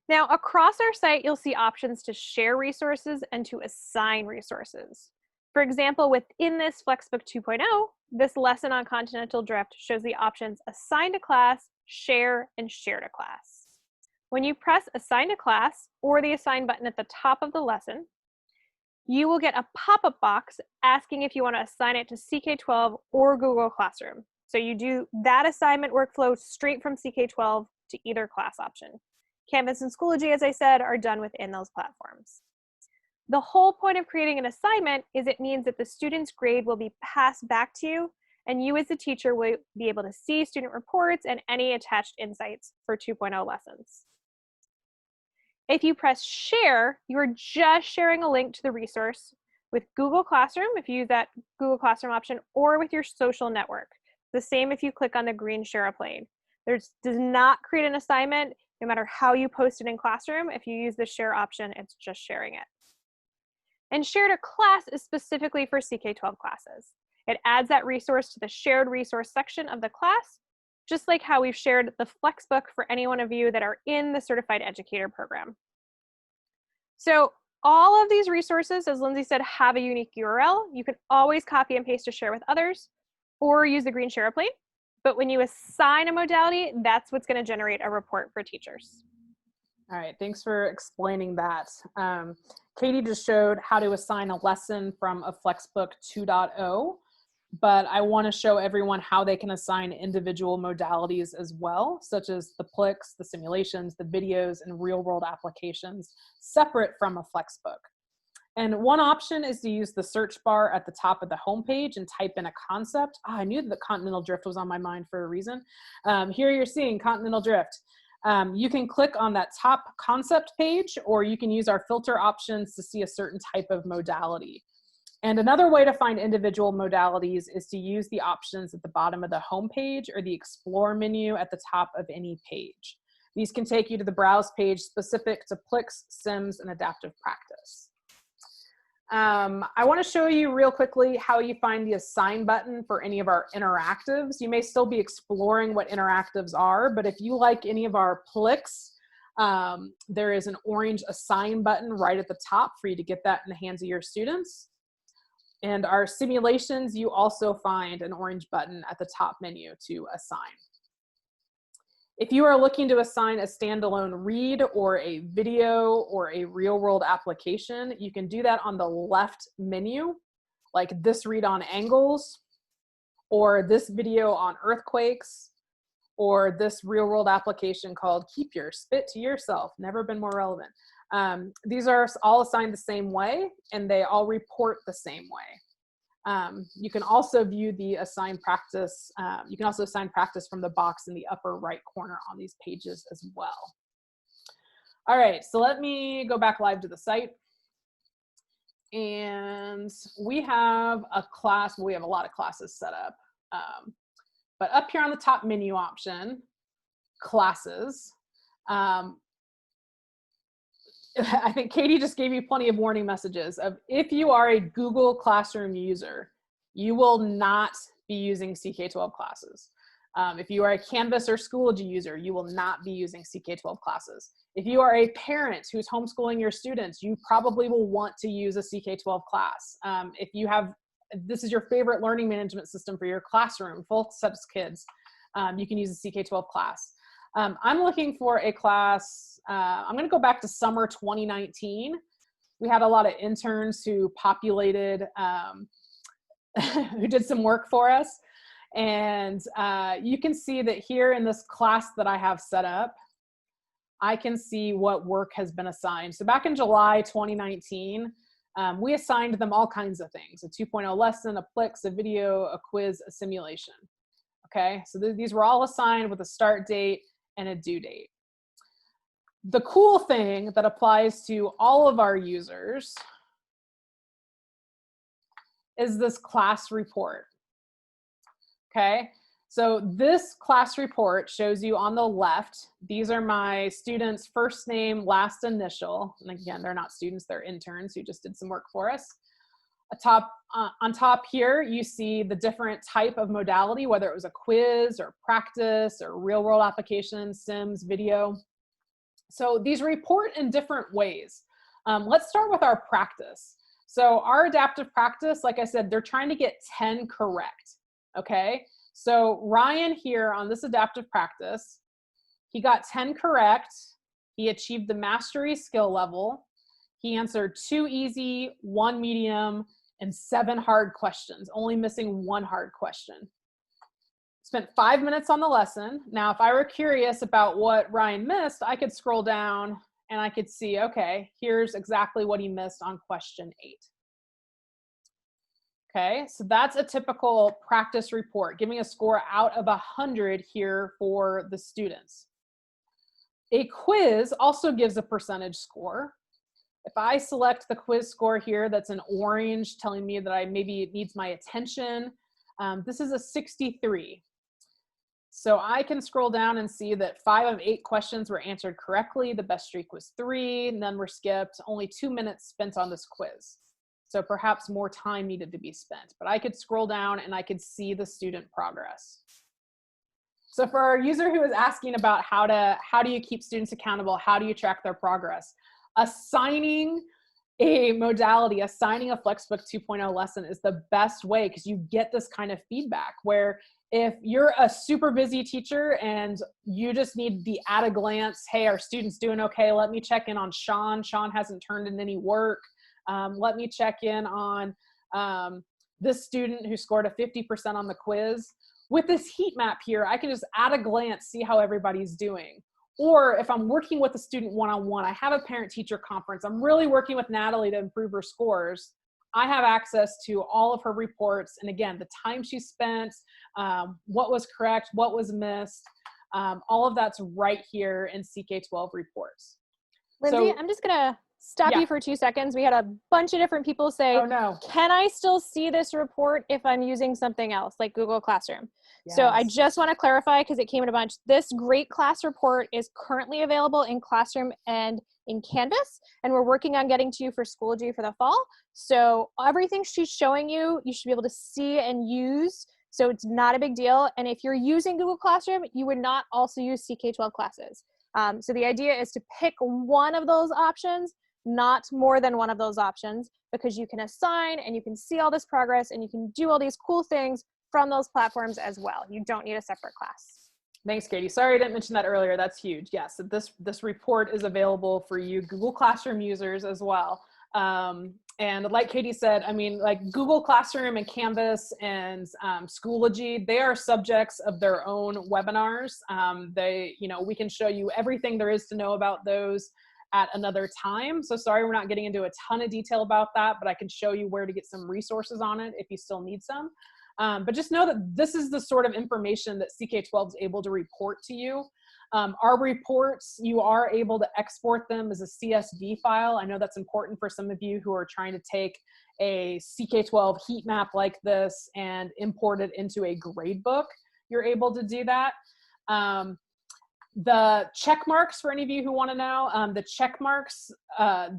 Speaker 2: Now, across our site, you'll see options to share resources and to assign resources. For example, within this FlexBook 2.0, this lesson on continental drift shows the options assign to class, share, and share to class. When you press assign to class or the assign button at the top of the lesson, you will get a pop-up box asking if you want to assign it to CK-12 or Google Classroom. So you do that assignment workflow straight from CK-12 to either class option. Canvas and Schoology, as I said, are done within those platforms. The whole point of creating an assignment is it means that the student's grade will be passed back to you, and you as the teacher will be able to see student reports and any attached insights for 2.0 lessons. If you press share, you're just sharing a link to the resource with Google Classroom, if you use that Google Classroom option, or with your social network. The same if you click on the green share a plane. Does not create an assignment, no matter how you post it in Classroom. If you use the share option, it's just sharing it. And share to class is specifically for CK-12 classes. It adds that resource to the shared resource section of the class, just like how we've shared the FlexBook for any one of you that are in the Certified Educator program. So all of these resources, as Lindsay said, have a unique URL. You can always copy and paste to share with others or use the green share a plane. But when you assign a modality, that's what's going to generate a report for teachers.
Speaker 1: All right, thanks for explaining that. Katie just showed how to assign a lesson from a FlexBook 2.0, but I want to show everyone how they can assign individual modalities as well, such as the PLIX, the simulations, the videos, and real-world applications separate from a FlexBook. And one option is to use the search bar at the top of the homepage and type in a concept. Oh, I knew that continental drift was on my mind for a reason. Here you're seeing continental drift. You can click on that top concept page, or you can use our filter options to see a certain type of modality. And another way to find individual modalities is to use the options at the bottom of the home page or the explore menu at the top of any page. These can take you to the browse page specific to PLIX, Sims, and adaptive practice. I want to show you real quickly how you find the assign button for any of our interactives. You may still be exploring what interactives are, but if you like any of our PLIX, there is an orange assign button right at the top for you to get that in the hands of your students. And our simulations, you also find an orange button at the top menu to assign. If you are looking to assign a standalone read or a video or a real-world application, you can do that on the left menu, like this read on angles, or this video on earthquakes, or this real-world application called Keep Your Spit to Yourself. Never been more relevant. These are all assigned the same way, and they all report the same way. You can also view the assigned practice. You can also assign practice from the box in the upper right corner on these pages as well. All right, so let me go back live to the site. And we have a class, we have a lot of classes set up. But up here on the top menu option, classes, I think Katie just gave you plenty of warning messages of if you are a Google Classroom user, you will not be using CK-12 classes. If you are a Canvas or Schoology user, you will not be using CK-12 classes. If you are a parent who's homeschooling your students, you probably will want to use a CK-12 class. If you have, this is your favorite learning management system for your classroom, full sets kids, you can use a CK-12 class. I'm looking for a class, I'm gonna go back to summer 2019. We had a lot of interns who populated, who did some work for us. And you can see that here in this class that I have set up, I can see what work has been assigned. So back in July 2019, We assigned them all kinds of things: a 2.0 lesson, a PLIX, a video, a quiz, a simulation. Okay, so these were all assigned with a start date and a due date. The cool thing that applies to all of our users is this class report. Okay, so this class report shows you on the left, these are my students' first name, last initial. And again, they're not students, they're interns who just did some work for us. On top here, you see the different type of modality, whether it was a quiz or practice or real world application, sims, video. So these report in different ways. Let's start with our practice. So our adaptive practice, like I said, they're trying to get 10 correct, okay? So Ryan here on this adaptive practice, he got 10 correct. He achieved the mastery skill level. He answered 2 easy, 1 medium, and 7 hard questions, only missing 1 hard question. Spent 5 minutes on the lesson. Now, if I were curious about what Ryan missed, I could scroll down and I could see, okay, here's exactly what he missed on question 8. Okay, so that's a typical practice report, giving a score out of 100 here for the students. A quiz also gives a percentage score. If I select the quiz score here, that's in orange, telling me that maybe it needs my attention. This is a 63. So I can scroll down and see that 5 of 8 questions were answered correctly. The best streak was 3, none were skipped, only 2 minutes spent on this quiz. So perhaps more time needed to be spent, but I could scroll down and I could see the student progress. So for our user who was asking about how do you keep students accountable, how do you track their progress, assigning a modality, assigning a FlexBook 2.0 lesson is the best way, because you get this kind of feedback where if you're a super busy teacher and you just need the at a glance, hey, our student's doing okay, let me check in on Sean. Sean hasn't turned in any work. Let me check in on this student who scored a 50% on the quiz. With this heat map here, I can just at a glance see how everybody's doing. Or if I'm working with a student one-on-one, I have a parent-teacher conference, I'm really working with Natalie to improve her scores, I have access to all of her reports. And again, the time she spent, what was correct, what was missed, all of that's right here in CK-12 reports.
Speaker 2: Lindsay,
Speaker 1: So,
Speaker 2: I'm just gonna stop you for 2 seconds. We had a bunch of different people say,
Speaker 1: oh no,
Speaker 2: can I still see this report if I'm using something else like Google Classroom?
Speaker 1: yes.
Speaker 2: So I just want to clarify, because it came in a bunch, this great class report is currently available in Classroom and in Canvas, and we're working on getting to you for Schoology for the fall. So everything she's showing you, you should be able to see and use, so it's not a big deal. And if you're using Google Classroom, you would not also use CK-12 classes. So the idea is to pick one of those options, not more than one of those options, because you can assign and you can see all this progress and you can do all these cool things from those platforms as well. You don't need a separate class.
Speaker 1: Thanks, Katie. Sorry I didn't mention that earlier. That's huge. Yes, this report is available for you Google Classroom users as well. And like Katie said, I mean, like Google Classroom and Canvas and Schoology, they are subjects of their own webinars. We can show you everything there is to know about those at another time. So sorry, we're not getting into a ton of detail about that, but I can show you where to get some resources on it if you still need some. But just know that this is the sort of information that CK-12 is able to report to you. Our reports, you are able to export them as a CSV file. I know that's important for some of you who are trying to take a CK-12 heat map like this and import it into a gradebook. You're able to do that. The check marks, for any of you who want to know, the check marks,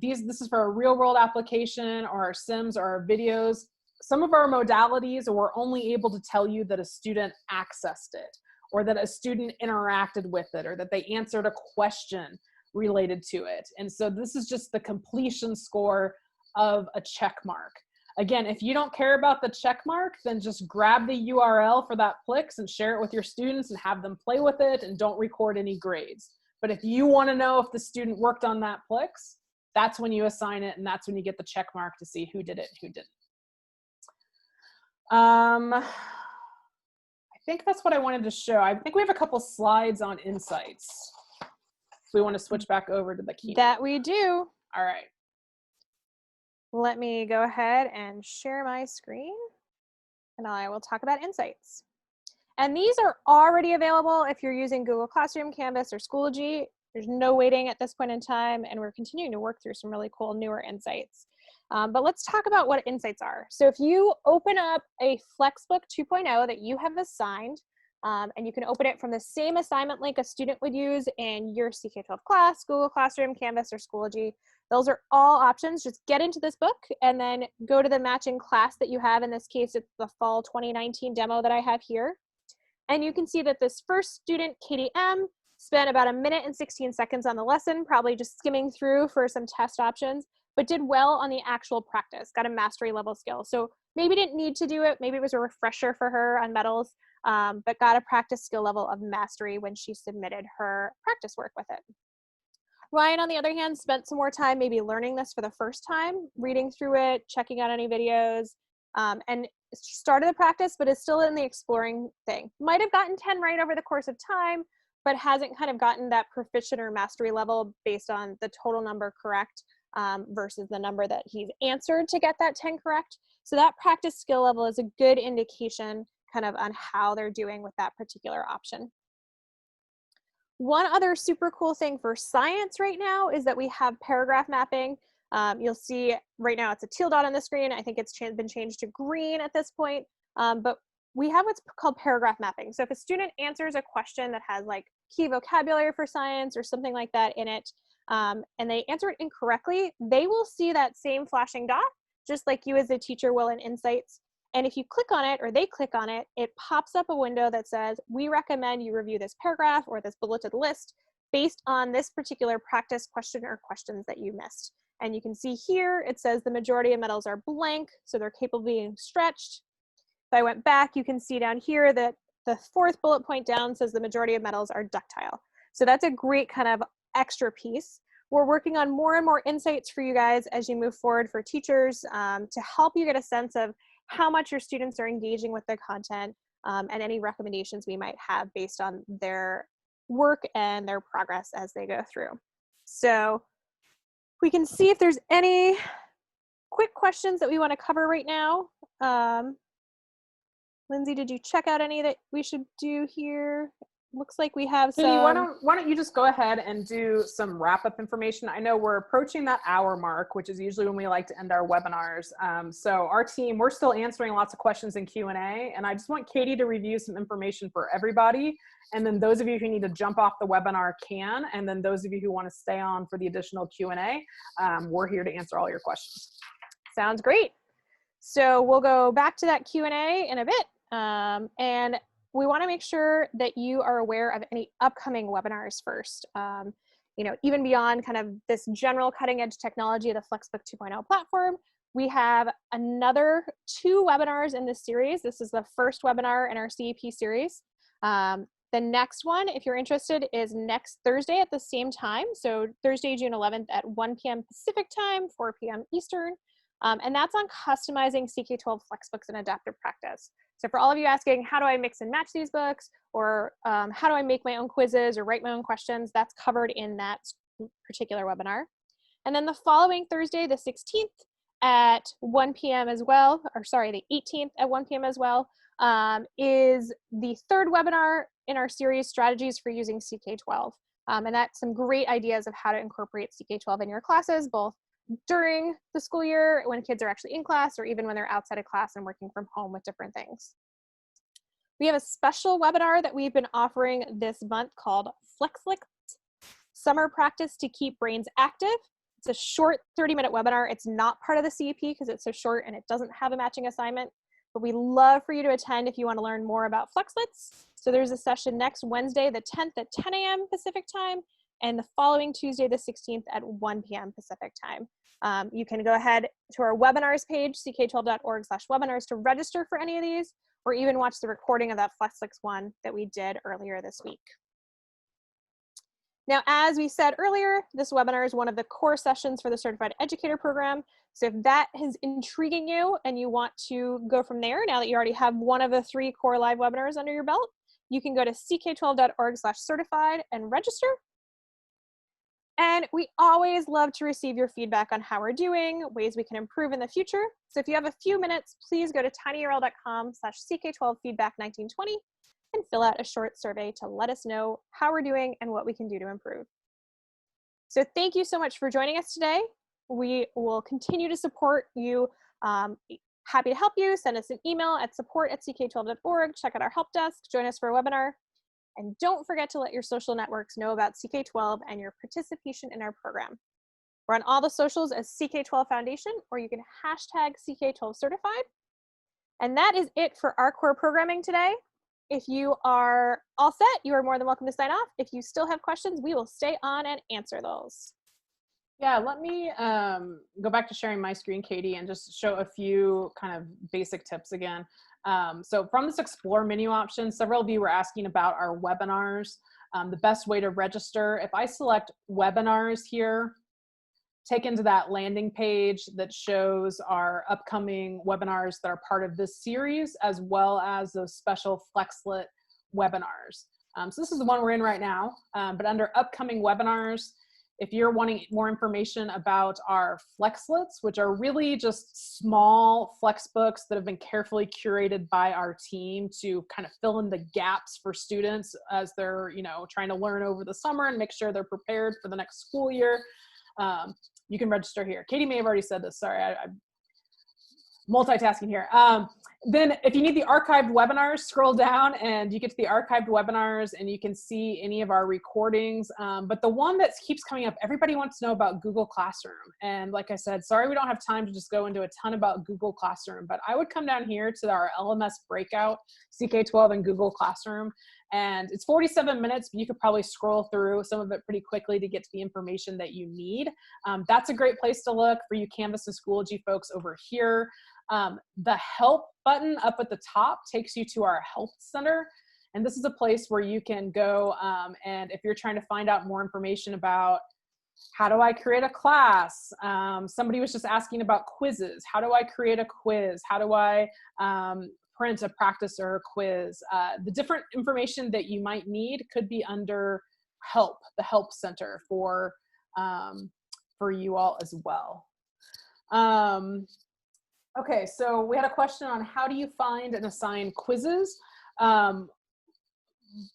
Speaker 1: this is for a real world application or our sims or our videos. Some of our modalities, we're only able to tell you that a student accessed it, or that a student interacted with it, or that they answered a question related to it. And so this is just the completion score of a check mark. Again, if you don't care about the check mark, then just grab the URL for that PLIX and share it with your students and have them play with it, and don't record any grades. But if you want to know if the student worked on that PLIX, that's when you assign it, and that's when you get the check mark to see who did it and who didn't. I think that's what I wanted to show. I think we have a couple slides on insights. If we want to switch back over to the keynote.
Speaker 2: That we do.
Speaker 1: All right.
Speaker 2: Let me go ahead and share my screen, and I will talk about insights. And these are already available if you're using Google Classroom, Canvas, or Schoology. There's no waiting at this point in time, and we're continuing to work through some really cool newer insights. But let's talk about what insights are. So if you open up a FlexBook 2.0 that you have assigned, and you can open it from the same assignment link a student would use in your CK-12 class, Google Classroom, Canvas, or Schoology, those are all options. Just get into this book and then go to the matching class that you have. In this case, it's the fall 2019 demo that I have here. And you can see that this first student, Katie M., spent about 1 minute and 16 seconds on the lesson, probably just skimming through for some test options, but did well on the actual practice, got a mastery level skill. So maybe didn't need to do it. Maybe it was a refresher for her on medals, but got a practice skill level of mastery when she submitted her practice work with it. Ryan, on the other hand, spent some more time maybe learning this for the first time, reading through it, checking out any videos, and started the practice, but is still in the exploring thing. Might have gotten 10 right over the course of time, but hasn't kind of gotten that proficient or mastery level based on the total number correct versus the number that he's answered to get that 10 correct. So that practice skill level is a good indication kind of on how they're doing with that particular option. One other super cool thing for science right now is that we have paragraph mapping. You'll see right now it's a teal dot on the screen. I think it's been changed to green at this point, but we have what's called paragraph mapping. So if a student answers a question that has like key vocabulary for science or something like that in it, and they answer it incorrectly, they will see that same flashing dot, just like you as a teacher will in Insights. And if you click on it or they click on it, it pops up a window that says, we recommend you review this paragraph or this bulleted list based on this particular practice question or questions that you missed. And you can see here, it says the majority of medals are blank, so they're capable of being stretched. If I went back, you can see down here that the 4th bullet point down says the majority of medals are ductile. So that's a great kind of extra piece. We're working on more and more insights for you guys as you move forward for teachers to help you get a sense of how much your students are engaging with the content and any recommendations we might have based on their work and their progress as they go through. So we can see if there's any quick questions that we want to cover right now. Lindsay, did you check out any that we should do here? Looks like we have some.
Speaker 1: Katie, why don't you just go ahead and do some wrap-up information? I know we're approaching that hour mark, which is usually when we like to end our webinars. So our team, we're still answering lots of questions in Q&A, and I just want Katie to review some information for everybody. And then those of you who need to jump off the webinar can, and then those of you who want to stay on for the additional Q&A, we're here to answer all your questions.
Speaker 2: Sounds great. So we'll go back to that Q&A in a bit. And we want to make sure that you are aware of any upcoming webinars first. You know, even beyond kind of this general cutting edge technology of the FlexBook 2.0 platform, we have another 2 webinars in this series. This is the first webinar in our CEP series. The next one, if you're interested, is next Thursday at the same time. So Thursday, June 11th at 1 p.m. Pacific time, 4 p.m. Eastern. And that's on customizing CK-12 FlexBooks and adaptive practice. So for all of you asking, how do I mix and match these books? Or how do I make my own quizzes or write my own questions? That's covered in that particular webinar. And then the following Thursday, the 16th at 1 p.m. as well, or sorry, the 18th at 1 p.m. as well, is the 3rd webinar in our series, Strategies for Using CK-12. And that's some great ideas of how to incorporate CK-12 in your classes, both during the school year when kids are actually in class or even when they're outside of class and working from home with different things. We have a special webinar that we've been offering this month called FlexBooks Summer Practice to Keep Brains Active. It's a short 30-minute webinar. It's not part of the CEP because it's so short and it doesn't have a matching assignment, but we'd love for you to attend if you want to learn more about FlexBooks. So there's a session next Wednesday, the 10th at 10 a.m. Pacific time, and the following Tuesday, the 16th at 1 p.m. Pacific time. You can go ahead to our webinars page, ck12.org/webinars, to register for any of these, or even watch the recording of that FlexBooks one that we did earlier this week. Now, as we said earlier, this webinar is one of the core sessions for the Certified Educator Program. So if that is intriguing you and you want to go from there, now that you already have one of the 3 core live webinars under your belt, you can go to ck12.org/certified and register. And we always love to receive your feedback on how we're doing, ways we can improve in the future. So if you have a few minutes, please go to tinyurl.com/CK12feedback1920 and fill out a short survey to let us know how we're doing and what we can do to improve. So thank you so much for joining us today. We will continue to support you. Happy to help you. Send us an email at support@ck12.org. Check out our help desk. Join us for a webinar. And don't forget to let your social networks know about CK12 and your participation in our program. We're on all the socials as CK12 Foundation, or you can hashtag CK12 certified. And that is it for our core programming today. If you are all set, you are more than welcome to sign off. If you still have questions, we will stay on and answer those.
Speaker 1: Yeah, let me go back to sharing my screen, Katie, and just show a few kind of basic tips again. So from this Explore menu option, several of you were asking about our webinars, the best way to register. If I select webinars here, take into that landing page that shows our upcoming webinars that are part of this series, as well as those special FlexLit webinars. So this is the one we're in right now, but under upcoming webinars, if you're wanting more information about our FlexLits, which are really just small FlexBooks that have been carefully curated by our team to kind of fill in the gaps for students as they're, trying to learn over the summer and make sure they're prepared for the next school year, you can register here. Katie may have already said this. Sorry, I'm multitasking here. Then if you need the archived webinars, scroll down and you get to the archived webinars and you can see any of our recordings. But the one that keeps coming up, everybody wants to know about Google Classroom. And like I said, sorry, we don't have time to just go into a ton about Google Classroom, but I would come down here to our LMS breakout, CK12 and Google Classroom. And it's 47 minutes, but you could probably scroll through some of it pretty quickly to get to the information that you need. That's a great place to look for you Canvas and Schoology folks over here. The help button up at the top takes you to our help center. And this is a place where you can go and if you're trying to find out more information about how do I create a class? Somebody was just asking about quizzes. How do I create a quiz? How do I print a practice or a quiz? The different information that you might need could be under help, the help center for you all as well. Okay, so we had a question on how do you find and assign quizzes?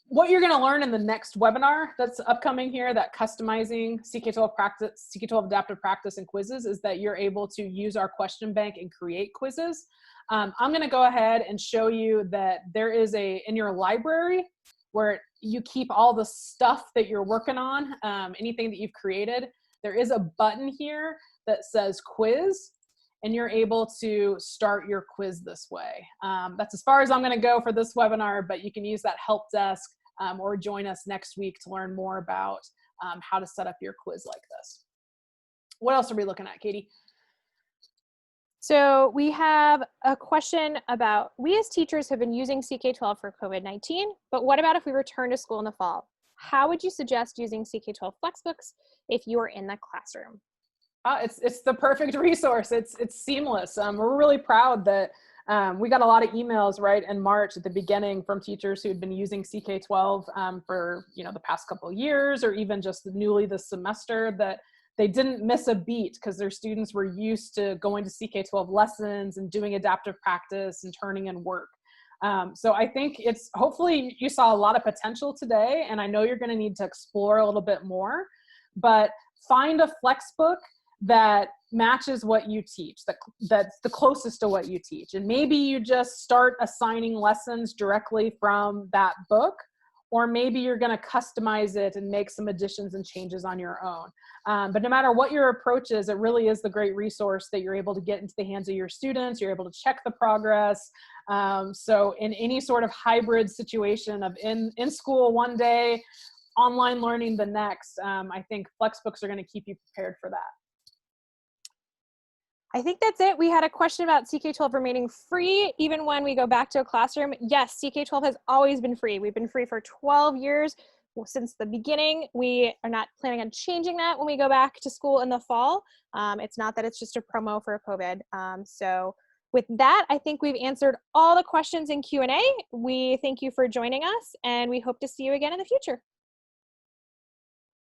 Speaker 1: What you're gonna learn in the next webinar that's upcoming here, that customizing CK12 practice, CK12 adaptive practice and quizzes, is that you're able to use our question bank and create quizzes. I'm gonna go ahead and show you that there is in your library where you keep all the stuff that you're working on, anything that you've created, there is a button here that says quiz. And you're able to start your quiz this way. That's as far as I'm gonna go for this webinar, but you can use that help desk or join us next week to learn more about how to set up your quiz like this. What else are we looking at, Katie?
Speaker 2: So we have a question about, we as teachers have been using CK12 for COVID-19, but what about if we return to school in the fall? How would you suggest using CK12 FlexBooks if you are in the classroom?
Speaker 1: It's the perfect resource. It's seamless. We're really proud that we got a lot of emails right in March at the beginning from teachers who had been using CK12 for the past couple of years, or even just newly this semester, that they didn't miss a beat because their students were used to going to CK12 lessons and doing adaptive practice and turning in work. So I think hopefully you saw a lot of potential today, and I know you're going to need to explore a little bit more, but find a FlexBook that matches what you teach, that's the closest to what you teach. And maybe you just start assigning lessons directly from that book, or maybe you're going to customize it and make some additions and changes on your own. But no matter what your approach is, it really is the great resource that you're able to get into the hands of your students. You're able to check the progress. So in any sort of hybrid situation of in school one day, online learning the next, I think FlexBooks are going to keep you prepared for that.
Speaker 2: I think that's it. We had a question about CK12 remaining free even when we go back to a classroom. Yes, CK12 has always been free. We've been free for 12 years since the beginning. We are not planning on changing that when we go back to school in the fall. It's not that it's just a promo for COVID. So with that, I think we've answered all the questions in Q&A. We thank you for joining us, and we hope to see you again in the future.